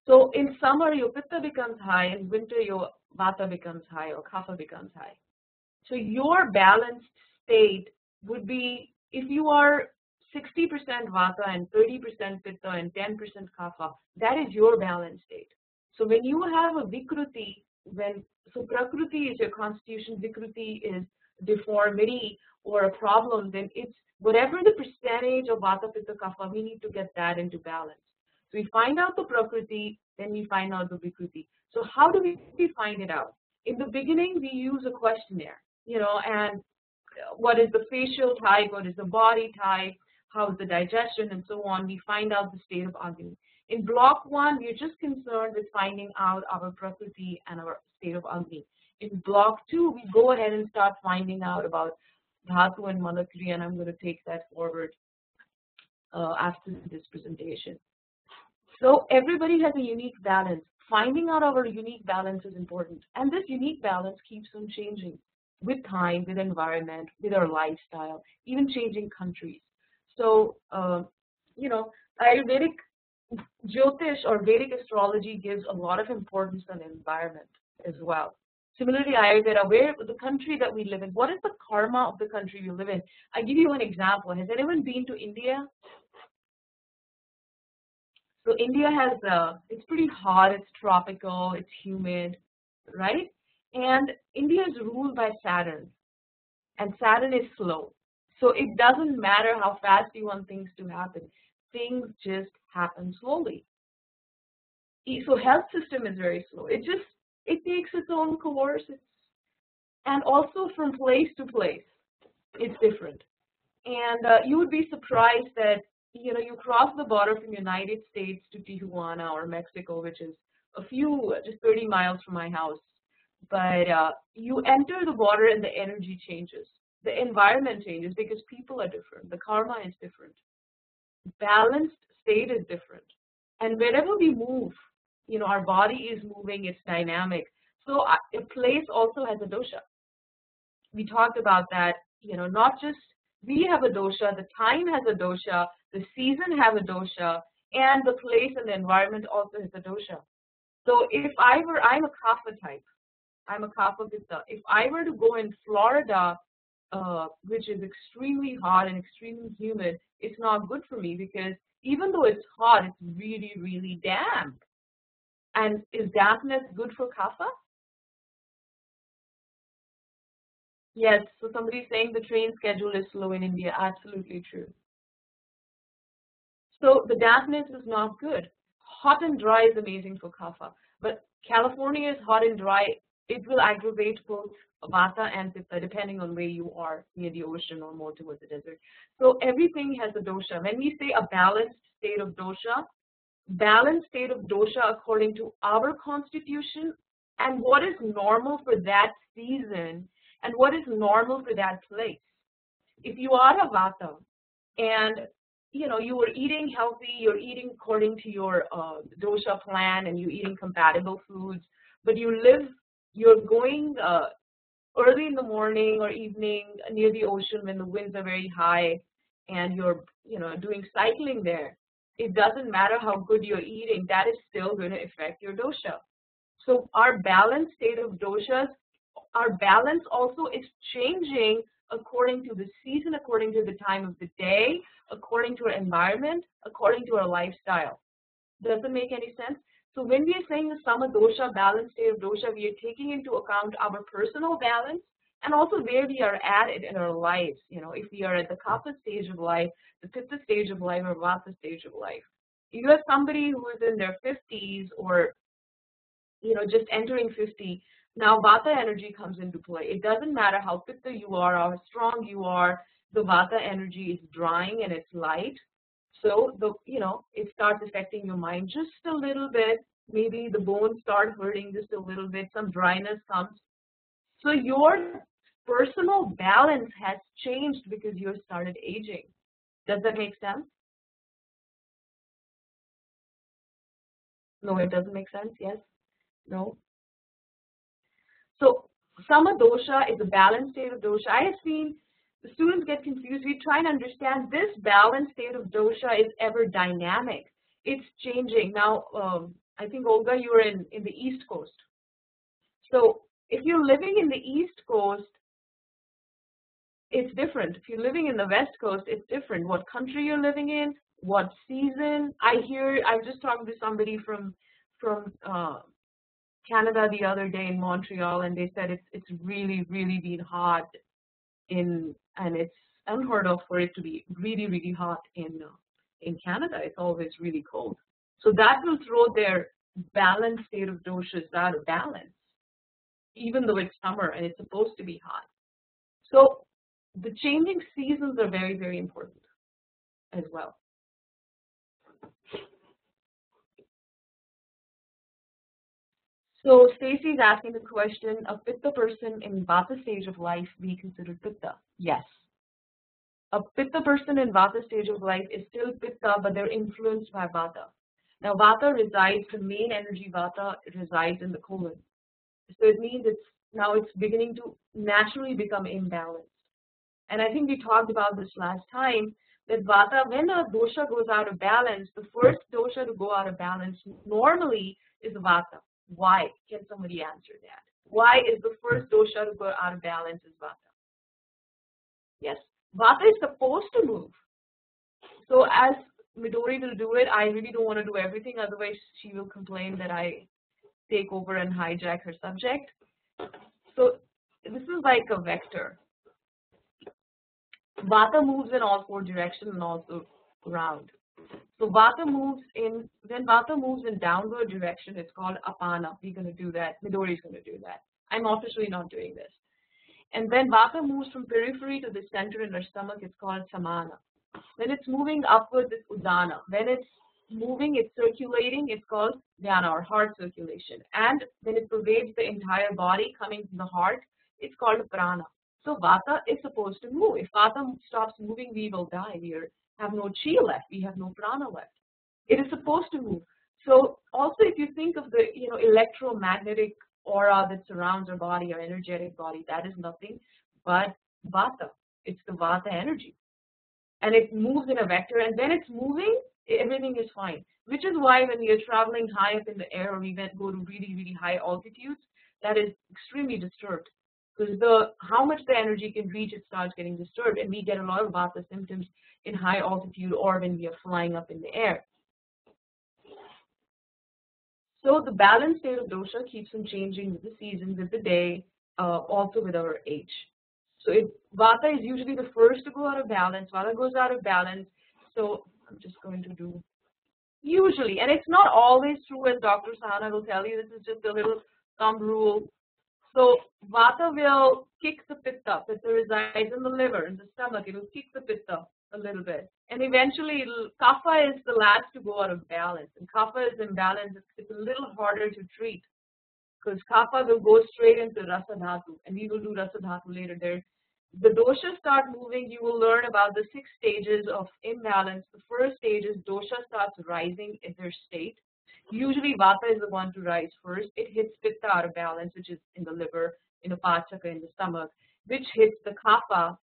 So in summer, your Pitta becomes high. In winter, your Vata becomes high or Kapha becomes high. So your balanced state would be, if you are 60% Vata and 30% Pitta and 10% Kapha, that is your balanced state. So when you have a Vikruti, so Prakriti is your constitution, Vikruti is deformity or a problem, then it's whatever the percentage of Vata, Pitta, Kapha, we need to get that into balance. So we find out the Prakriti, then we find out the Vikruti. So how do we find it out? In the beginning, we use a questionnaire, and what is the facial type, what is the body type, how is the digestion, and so on. We find out the state of Aadmi. In Block 1, we're just concerned with finding out our Prakriti and our state of Aadmi. In Block 2, we go ahead and start finding out about Dhatu and Malakriya, and I'm going to take that forward after this presentation. So everybody has a unique balance. Finding out our unique balance is important. And this unique balance keeps on changing with time, with environment, with our lifestyle, even changing countries. So, Ayurvedic Jyotish or Vedic astrology gives a lot of importance on environment as well. Similarly, Ayurveda, where the country that we live in, what is the karma of the country we live in? I give you an example. Has anyone been to India? So India has, it's pretty hot, it's tropical, it's humid, right? And India is ruled by Saturn, and Saturn is slow. So it doesn't matter how fast you want things to happen. Things just happen slowly. So health system is very slow. It takes its own course. And also from place to place, it's different. And you would be surprised that, you know, you cross the border from United States to Tijuana or Mexico, which is just 30 miles from my house. But you enter the border and the energy changes. The environment changes because people are different. The karma is different. Balanced state is different. And wherever we move, you know, our body is moving, it's dynamic. So a place also has a dosha. We talked about that, you know, not just we have a dosha, the time has a dosha, the season have a dosha, and the place and the environment also has a dosha. So if I'm a kapha type, I'm a kapha pitta. If I were to go in Florida, which is extremely hot and extremely humid, it's not good for me because even though it's hot, it's really, really damp. And is dampness good for kapha? Yes, so somebody's saying the train schedule is slow in India. Absolutely true. So the dampness is not good. Hot and dry is amazing for kapha, but California is hot and dry. It will aggravate both vata and pitta depending on where you are, near the ocean or more towards the desert. So everything has a dosha. When we say a balanced state of dosha according to our constitution and what is normal for that season and what is normal for that place. If you are a vata and you know you are eating healthy, you're eating according to your dosha plan and you're eating compatible foods, but you're going early in the morning or evening near the ocean when the winds are very high and you're doing cycling there, it doesn't matter how good you're eating, that is still going to affect your dosha. So our balanced state of doshas, our balance also is changing according to the season, according to the time of the day, according to our environment, according to our lifestyle. Does it make any sense? So when we are saying the sama dosha, balanced state of dosha, we are taking into account our personal balance and also where we are at it in our lives. You know, if we are at the kapha stage of life, the pitta stage of life, or vata stage of life. If you have somebody who is in their 50s or just entering 50, now vata energy comes into play. It doesn't matter how pitta you are, how strong you are, the vata energy is drying and it's light. So it starts affecting your mind just a little bit. Maybe the bones start hurting just a little bit, some dryness comes. So your personal balance has changed because you started aging. Does that make sense? No, it doesn't make sense. Yes? No? So sama dosha is a balanced state of dosha. I have seen the students get confused. We try and understand this balanced state of dosha is ever dynamic. It's changing. Now, I think, Olga, you're in the East Coast. So if you're living in the East Coast, it's different. If you're living in the West Coast, it's different. What country you're living in, what season. I was just talking to somebody from Canada the other day in Montreal, and they said it's really, really been hot and it's unheard of for it to be really, really hot in Canada. It's always really cold. So that will throw their balanced state of doshas out of balance, even though it's summer and it's supposed to be hot. So the changing seasons are very, very important as well. So Stacy is asking the question, a pitta person in vata stage of life be considered pitta? Yes. A pitta person in vata stage of life is still pitta, but they're influenced by vata. Now vata resides, the main energy vata resides in the colon. So it means it's beginning to naturally become imbalanced. And I think we talked about this last time, that vata, when a dosha goes out of balance, the first dosha to go out of balance normally is vata. Why? Can somebody answer that? Why is the first dosha to go out of balance is vata? Yes, vata is supposed to move. So as Midori will do it, I really don't want to do everything, otherwise she will complain that I take over and hijack her subject. So this is like a vector. Vata moves in all four directions and also round. So Vata moves in, when Vata moves in downward direction, it's called Apana. We're going to do that. Midori is going to do that. I'm officially not doing this. And when Vata moves from periphery to the center in our stomach, it's called Samana. When it's moving upwards, it's Udana. When it's moving, it's circulating, it's called Dhyana or heart circulation. And when it pervades the entire body coming from the heart, it's called Prana. So Vata is supposed to move. If Vata stops moving, we will die. We have no chi left. We have no prana left. It is supposed to move. So also, if you think of the electromagnetic aura that surrounds our body, our energetic body, that is nothing but Vata. It's the Vata energy, and it moves in a vector. And when it's moving, everything is fine. Which is why when we are traveling high up in the air, or we go to really, really high altitudes, that is extremely disturbed. Because how much the energy can reach, it starts getting disturbed, and we get a lot of Vata symptoms in high altitude or when we are flying up in the air. So the balanced state of dosha keeps on changing with the season, with the day, also with our age. So Vata is usually the first to go out of balance. Vata goes out of balance. So I'm just going to do usually, and it's not always true, as Dr. Sahana will tell you. This is just a little thumb rule. So Vata will kick the Pitta. Pitta resides in the liver, in the stomach. It will kick the Pitta a little bit. And eventually, Kapha is the last to go out of balance. And Kapha is imbalance. It's a little harder to treat because Kapha will go straight into Rasa Dhatu. And we will do Rasa Dhatu later. The doshas start moving. You will learn about the 6 stages of imbalance. The first stage is dosha starts rising in their state. Usually Vata is the one to rise first. It hits Pitta out of balance, which is in the liver, in the Pachaka, in the stomach, which hits the Kapha,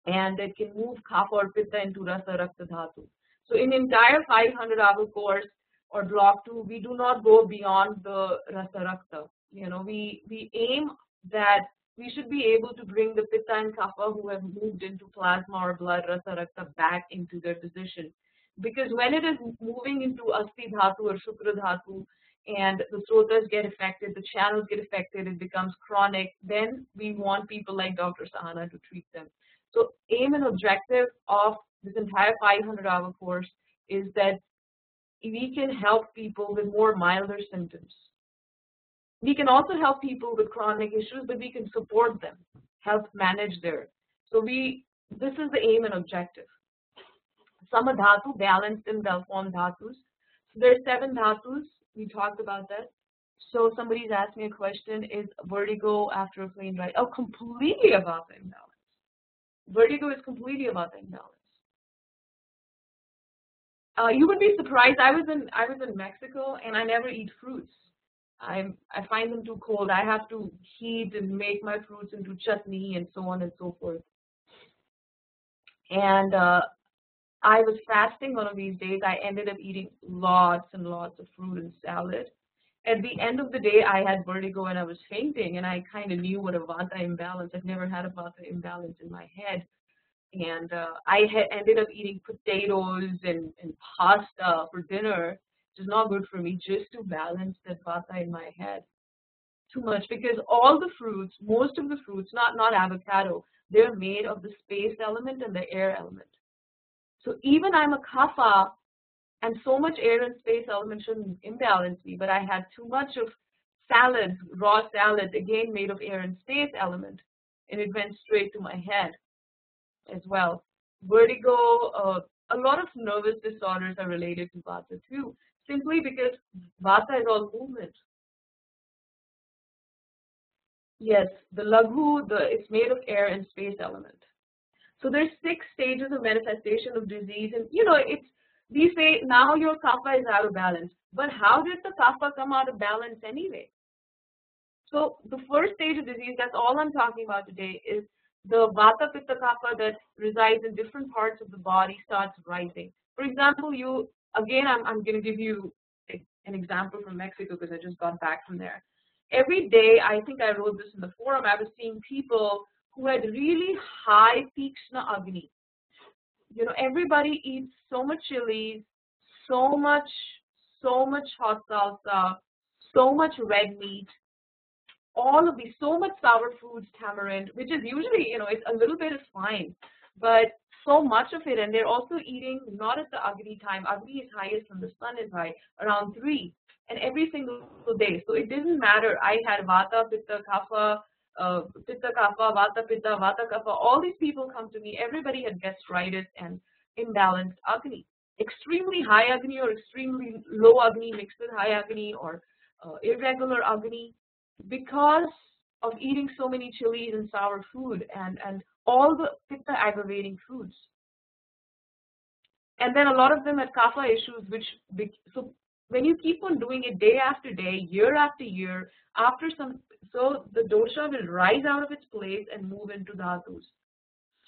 and it can move Kapha or Pitta into Rasa Rakta Dhatu. So in the entire 500-hour course or block 2, we do not go beyond the Rasa Rakta. We aim that we should be able to bring the Pitta and Kapha who have moved into plasma or blood, Rasa Rakta, back into their position. Because when it is moving into Asti Dhatu or Shukra Dhatu and the Srotas get affected, the channels get affected, it becomes chronic, then we want people like Dr. Sahana to treat them. So aim and objective of this entire 500-hour course is that we can help people with more milder symptoms. We can also help people with chronic issues, but we can support them, help manage their. So this is the aim and objective. Samadhatu, balanced and well-formed dhatus. So there's 7 dhatus. We talked about that. So somebody's asked me a question, is vertigo after a plane ride? Oh, completely about the imbalance. Vertigo is completely about the imbalance. You would be surprised. I was in Mexico and I never eat fruits. I find them too cold. I have to heat and make my fruits into chutney and so on and so forth. And I was fasting one of these days. I ended up eating lots and lots of fruit and salad. At the end of the day, I had vertigo and I was fainting, and I kind of knew what a Vata imbalance. I've never had a Vata imbalance in my head. And I had ended up eating potatoes and pasta for dinner, which is not good for me, just to balance that Vata in my head. Too much, because all the fruits, most of the fruits, not avocado, they're made of the space element and the air element. So even I'm a Kapha, and so much air and space element shouldn't imbalance me, but I had too much of salads, raw salads, again made of air and space element, and it went straight to my head as well. Vertigo, a lot of nervous disorders are related to Vata too, simply because Vata is all movement. Yes, the Laghu, it's made of air and space element. So there's 6 stages of manifestation of disease, and we say now your kapha is out of balance. But how did the kapha come out of balance anyway? So the first stage of disease, that's all I'm talking about today, is the vata pitta kapha that resides in different parts of the body starts rising. For example, I'm going to give you an example from Mexico because I just got back from there. Every day, I think I wrote this in the forum, I was seeing people who had really high Tikshna Agni. Everybody eats so much chilies, so much hot salsa, so much red meat, all of these, so much sour foods, tamarind, which is usually, it's a little bit is fine. but so much of it, and they're also eating not at the Agni time. Agni is highest when the sun is high, around 3, and every single day. So it didn't matter. I had Vata, Pitta, Kapha, Vata, Pitta, Vata, Kapha. All these people come to me. Everybody had gastritis and imbalanced Agni. Extremely high Agni or extremely low Agni mixed with high Agni, or irregular Agni, because of eating so many chilies and sour food and all the Pitta aggravating foods. And then a lot of them had Kapha issues, so when you keep on doing it day after day, year after year, so the dosha will rise out of its place and move into dhatus.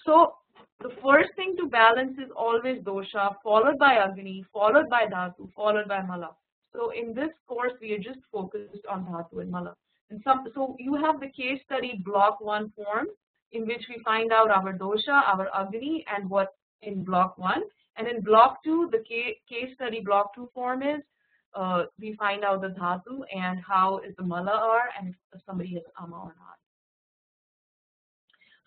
So the first thing to balance is always dosha, followed by Agni, followed by dhatu, followed by mala. So in this course, we are just focused on dhatu and mala. And so you have the case study block 1 form, in which we find out our dosha, our Agni, and what in block 1. And in block 2, the case study block 2 form is we find out the dhatu and how is the mala are, and if somebody has ama or not.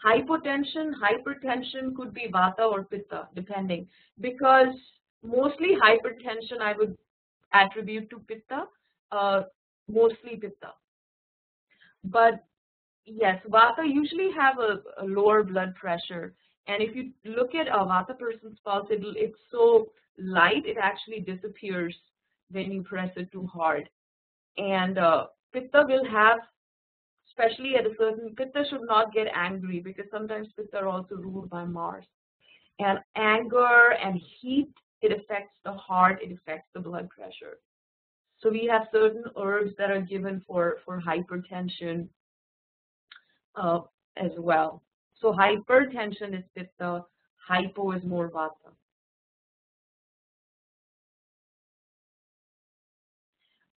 Hypertension could be vata or pitta, depending, because mostly hypertension I would attribute to pitta, mostly pitta. But yes, vata usually have a lower blood pressure, and if you look at a vata person's pulse, it's so light it actually disappears when you press it too hard. And pitta will have, especially at a certain, pitta should not get angry, because sometimes pitta are also ruled by Mars. And anger and heat, it affects the heart, it affects the blood pressure. So we have certain herbs that are given for hypertension as well. So hypertension is pitta, hypo is more vata.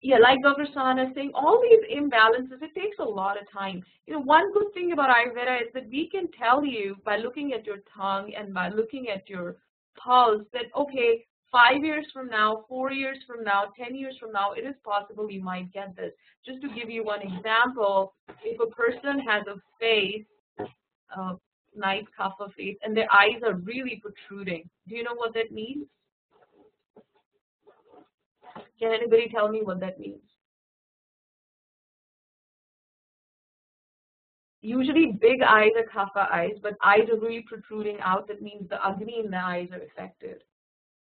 Yeah, like Dr. Sahana is saying, all these imbalances, it takes a lot of time. One good thing about Ayurveda is that we can tell you by looking at your tongue and by looking at your pulse that, okay, 5 years from now, 4 years from now, 10 years from now, it is possible you might get this. Just to give you one example, if a person has a face, nice kapha face, and their eyes are really protruding, do you know what that means? Can anybody tell me what that means? Usually big eyes are kapha eyes, but eyes are really protruding out. That means the Agni in the eyes are affected.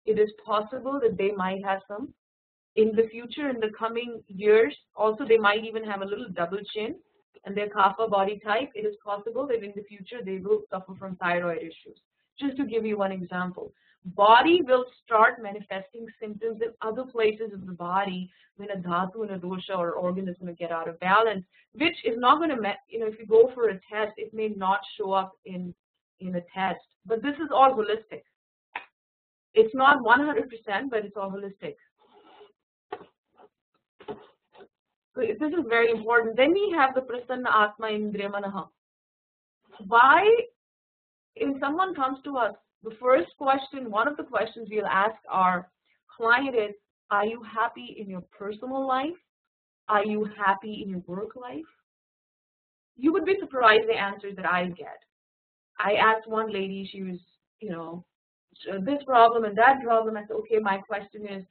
It is possible that they might have some in the future, in the coming years. Also, they might even have a little double chin, and their kapha body type. It is possible that in the future they will suffer from thyroid issues. Just to give you one example. Body will start manifesting symptoms in other places of the body when a dhatu and a dosha or organ is going to get out of balance, which is not going to, if you go for a test, it may not show up in a test. But this is all holistic. It's not 100%, but it's all holistic. So this is very important. Then we have the prasanna atma indriya manaha. Why, if someone comes to us, the first question, one of the questions we'll ask our client is, are you happy in your personal life? Are you happy in your work life? You would be surprised the answers that I get. I asked one lady, she was, this problem and that problem. I said, okay, my question is,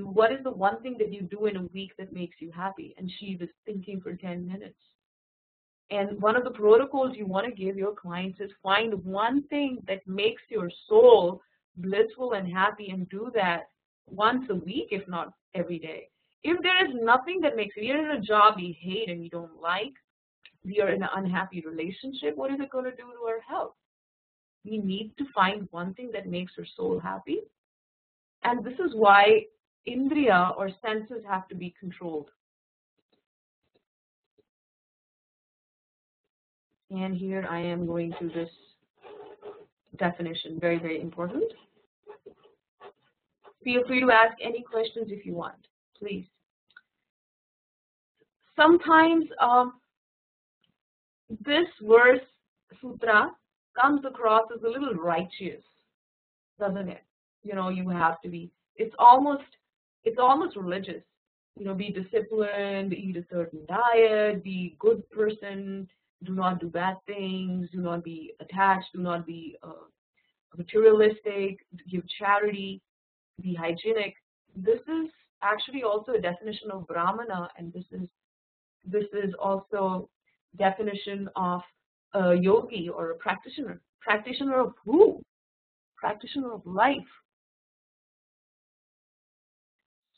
what is the one thing that you do in a week that makes you happy? And she was thinking for 10 minutes. And one of the protocols you want to give your clients is find one thing that makes your soul blissful and happy, and do that once a week, if not every day. If there is nothing that makes you, you're in a job you hate and you don't like, you're in an unhappy relationship, what is it going to do to our health? We need to find one thing that makes our soul happy. And this is why indriya or senses have to be controlled. And here I am going to this definition, very, very important. Feel free to ask any questions if you want, please. Sometimes this verse, sutra, comes across as a little righteous, doesn't it? You have to be, it's almost religious. Be disciplined, eat a certain diet, be a good person, do not do bad things, do not be attached, do not be materialistic, give charity, be hygienic. This is actually also a definition of Brahmana, and this is also definition of a yogi or a practitioner. Practitioner of who? Practitioner of life.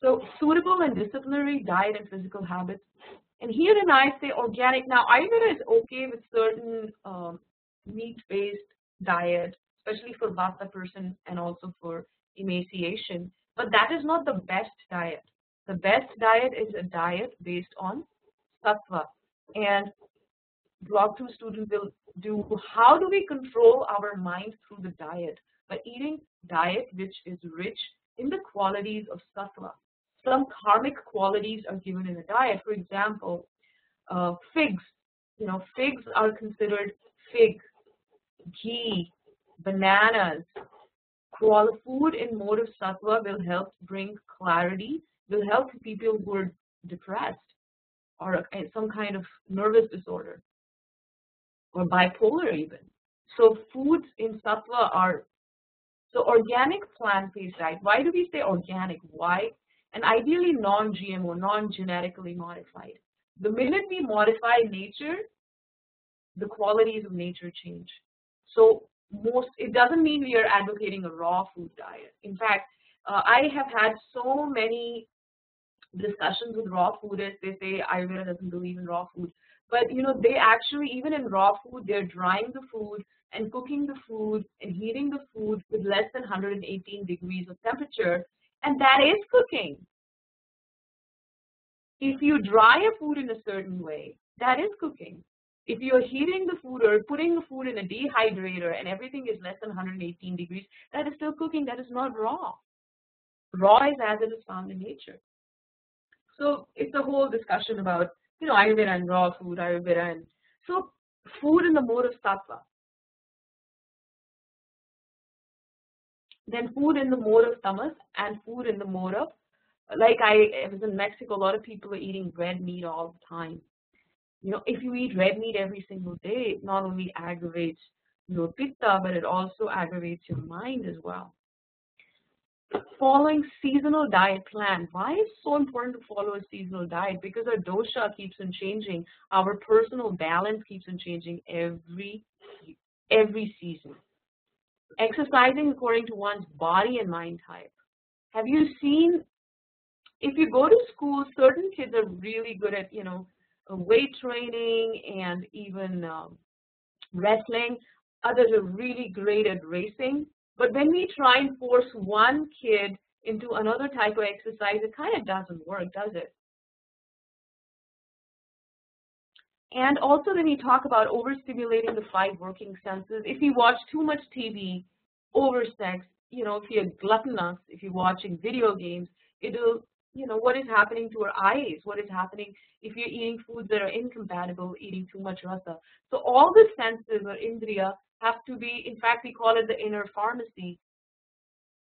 So suitable and disciplinary diet and physical habits. And herein I say organic. Now Ayurveda is okay with certain meat-based diet, especially for Vata person and also for emaciation. But that is not the best diet. The best diet is a diet based on sattva. And Block 2 students will do, how do we control our mind through the diet? By eating diet which is rich in the qualities of sattva. Some karmic qualities are given in the diet. For example, figs. Figs are considered fig, ghee, bananas. Food in mode of sattva will help bring clarity, will help people who are depressed or some kind of nervous disorder or bipolar even. So foods in sattva are, so organic plant-based diet. Why do we say organic? Why? And ideally non-GMO, non-genetically modified. The minute we modify nature, the qualities of nature change. So it doesn't mean we are advocating a raw food diet. In fact, I have had so many discussions with raw foodists. They say Ayurveda doesn't believe in raw food. But they actually, even in raw food, they're drying the food and cooking the food and heating the food with less than 118 degrees of temperature. And that is cooking. If you dry a food in a certain way, that is cooking. If you're heating the food or putting the food in a dehydrator and everything is less than 118 degrees, that is still cooking. That is not raw. Raw is as it is found in nature. So it's a whole discussion about, Ayurveda and raw food, Ayurveda and so food in the mode of sattva. Then food in the mode of tamas and food in the mode of, like I was in Mexico, a lot of people are eating red meat all the time. If you eat red meat every single day, it not only aggravates your pitta, but it also aggravates your mind as well. Following seasonal diet plan. Why is it so important to follow a seasonal diet? Because our dosha keeps on changing. Our personal balance keeps on changing every season. Exercising according to one's body and mind type. Have you seen, if you go to school, certain kids are really good at, weight training and even wrestling. Others are really great at racing. But when we try and force one kid into another type of exercise, it kind of doesn't work, does it? And also when we talk about overstimulating the 5 working senses, if you watch too much TV, oversex, if you're gluttonous, if you're watching video games, it'll, what is happening to our eyes? What is happening if you're eating foods that are incompatible, eating too much rasa? So all the senses or indriya have to be, in fact, we call it the inner pharmacy.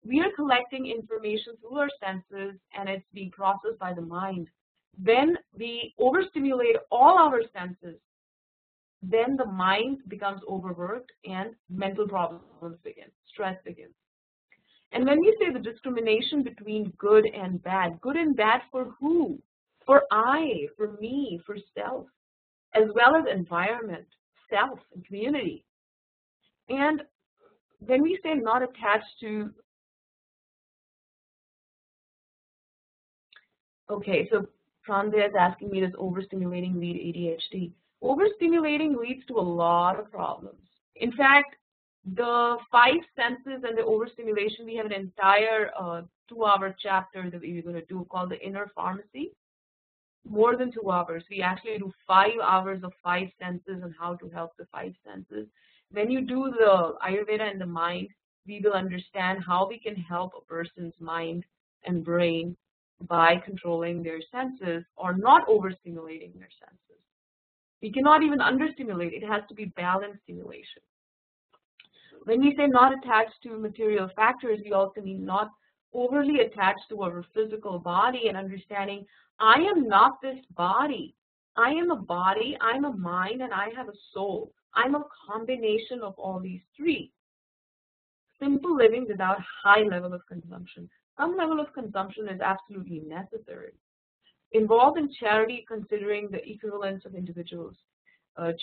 We are collecting information through our senses and it's being processed by the mind. When we overstimulate all our senses, then the mind becomes overworked and mental problems begin, stress begins. And when we say the discrimination between good and bad for who? For I, for me, for self, as well as environment, self, and community. And when we say not attached to, okay, so Pranjay is asking me, does overstimulating lead ADHD? Overstimulating leads to a lot of problems. In fact, the 5 senses and the overstimulation, we have an entire 2-hour chapter that we're going to do called the inner pharmacy. More than 2 hours. We actually do 5 hours of 5 senses and how to help the 5 senses. When you do the Ayurveda and the mind, we will understand how we can help a person's mind and brain by controlling their senses or not overstimulating their senses. We cannot even understimulate. It has to be balanced stimulation. When we say not attached to material factors, we also mean not overly attached to our physical body and understanding I am not this body. I am a body, I'm a mind, and I have a soul. I'm a combination of all these three. Simple living without high level of consumption. Some level of consumption is absolutely necessary. Involved in charity, considering the equivalence of individuals.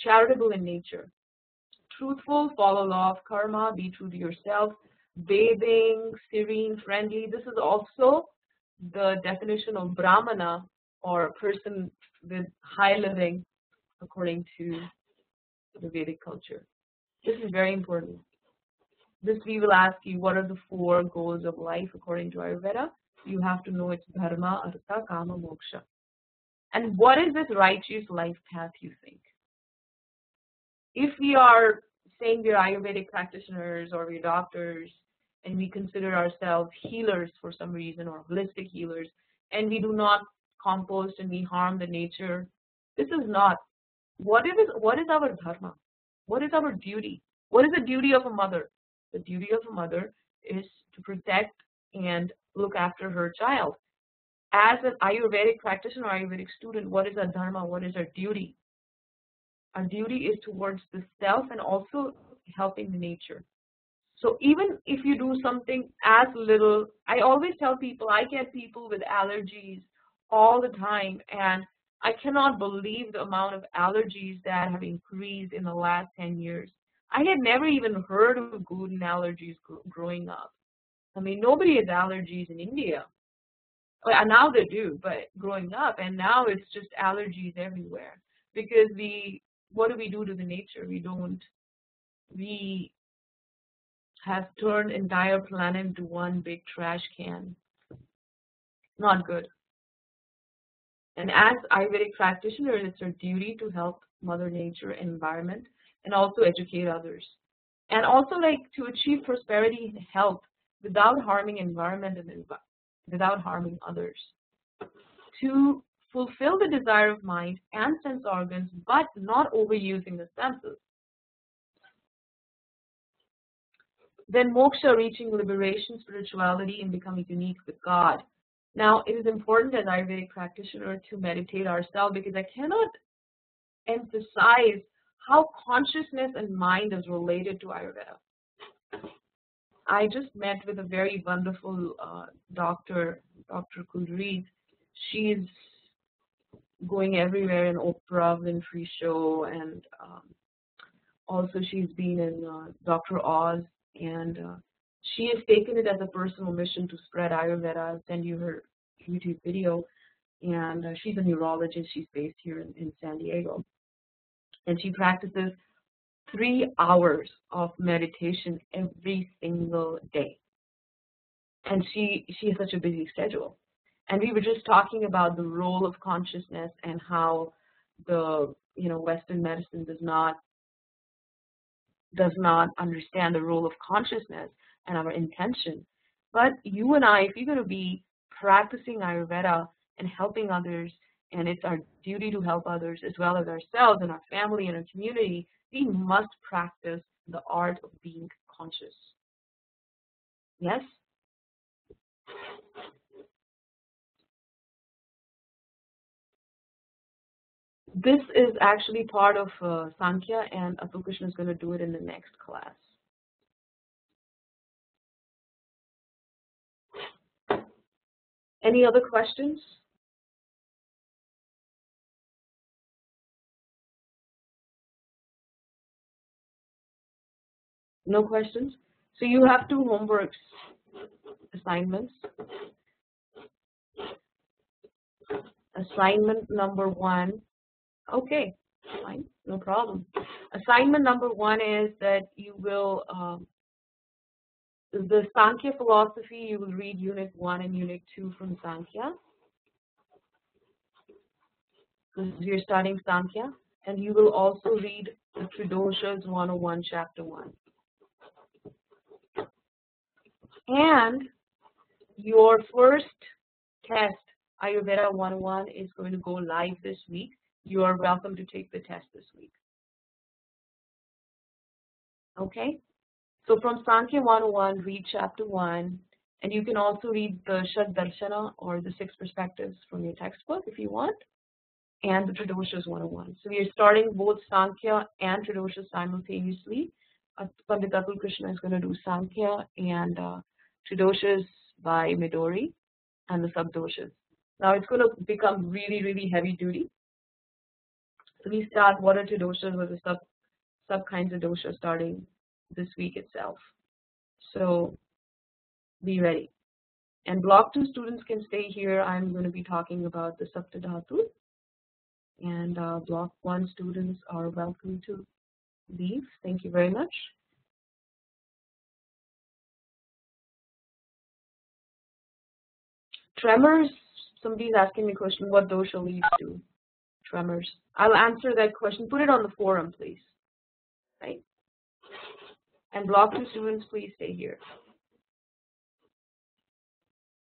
Charitable in nature. Truthful, follow law of karma, be true to yourself. Bathing, serene, friendly. This is also the definition of Brahmana, or a person with high living according to the Vedic culture. This is very important. This we will ask you, what are the 4 goals of life according to Ayurveda? You have to know it's dharma, artha, kama, moksha. And what is this righteous life path, you think? If we are saying we're Ayurvedic practitioners or we're doctors and we consider ourselves healers for some reason, or holistic healers, and we do not compost and we harm the nature, this is not. What is our dharma? What is our duty? What is the duty of a mother? The duty of a mother is to protect and look after her child. As an Ayurvedic practitioner, Ayurvedic student, what is our dharma? What is our duty? Our duty is towards the self and also helping the nature. So even if you do something as little, I always tell people, I get people with allergies all the time, and I cannot believe the amount of allergies that have increased in the last 10 years. I had never even heard of gluten allergies growing up. I mean, nobody has allergies in India. Well, now they do, but growing up, and now it's just allergies everywhere. Because what do we do to the nature? We have turned entire planet into one big trash can. Not good. And as Ayurvedic practitioners, it's our duty to help Mother Nature and environment, and also educate others. And also to achieve prosperity and health without harming environment and without harming others. To fulfill the desire of mind and sense organs, but not overusing the senses. Then moksha, reaching liberation, spirituality, and becoming unique with God. Now, it is important as Ayurvedic practitioner to meditate ourselves, because I cannot emphasize how consciousness and mind is related to Ayurveda. I just met with a very wonderful Dr Kulreet. She's going everywhere in Oprah Winfrey show, and also she's been in Dr. Oz, and she has taken it as a personal mission to spread Ayurveda. I'll send you her YouTube video. And she's a neurologist. She's based here in San Diego. And she practices 3 hours of meditation every single day. And she has such a busy schedule. And we were just talking about the role of consciousness and how the Western medicine does not understand the role of consciousness and our intention. But you and I, if you're going to be practicing Ayurveda and helping others, and it's our duty to help others as well as ourselves and our family and our community, we must practice the art of being conscious. Yes? This is actually part of Sankhya, and Atul Krishna is going to do it in the next class. Any other questions? No questions? So you have 2 homework assignments. Assignment number 1. Okay, fine, no problem. Assignment number 1 is that you will, the Sankhya philosophy, you will read Unit 1 and Unit 2 from Sankhya. Because you're studying Sankhya. And you will also read the Tridoshas 101, Chapter 1. And your first test, Ayurveda 101, is going to go live this week. You are welcome to take the test this week. Okay? So from Sankhya 101, read Chapter 1. And you can also read the Shad Darshana, or the 6 perspectives, from your textbook if you want. and the Tradoshas 101. So we are starting both Sankhya and Tradoshas simultaneously. Pandit Atul Krishna is going to do Sankhya and Tradoshas by Midori and the subdoshas. Now it's going to become really, really heavy duty. So we start what are Tradoshas with the sub kinds of dosha starting this week itself. So be ready. And block 2 students can stay here. I'm going to be talking about the Sapta Dhatu. And block 1 students are welcome to leave. Thank you very much. Tremors, somebody's asking me a question, what dosha leads to? Tremors. I'll answer that question. Put it on the forum, please. Right? And block 2 students, please stay here.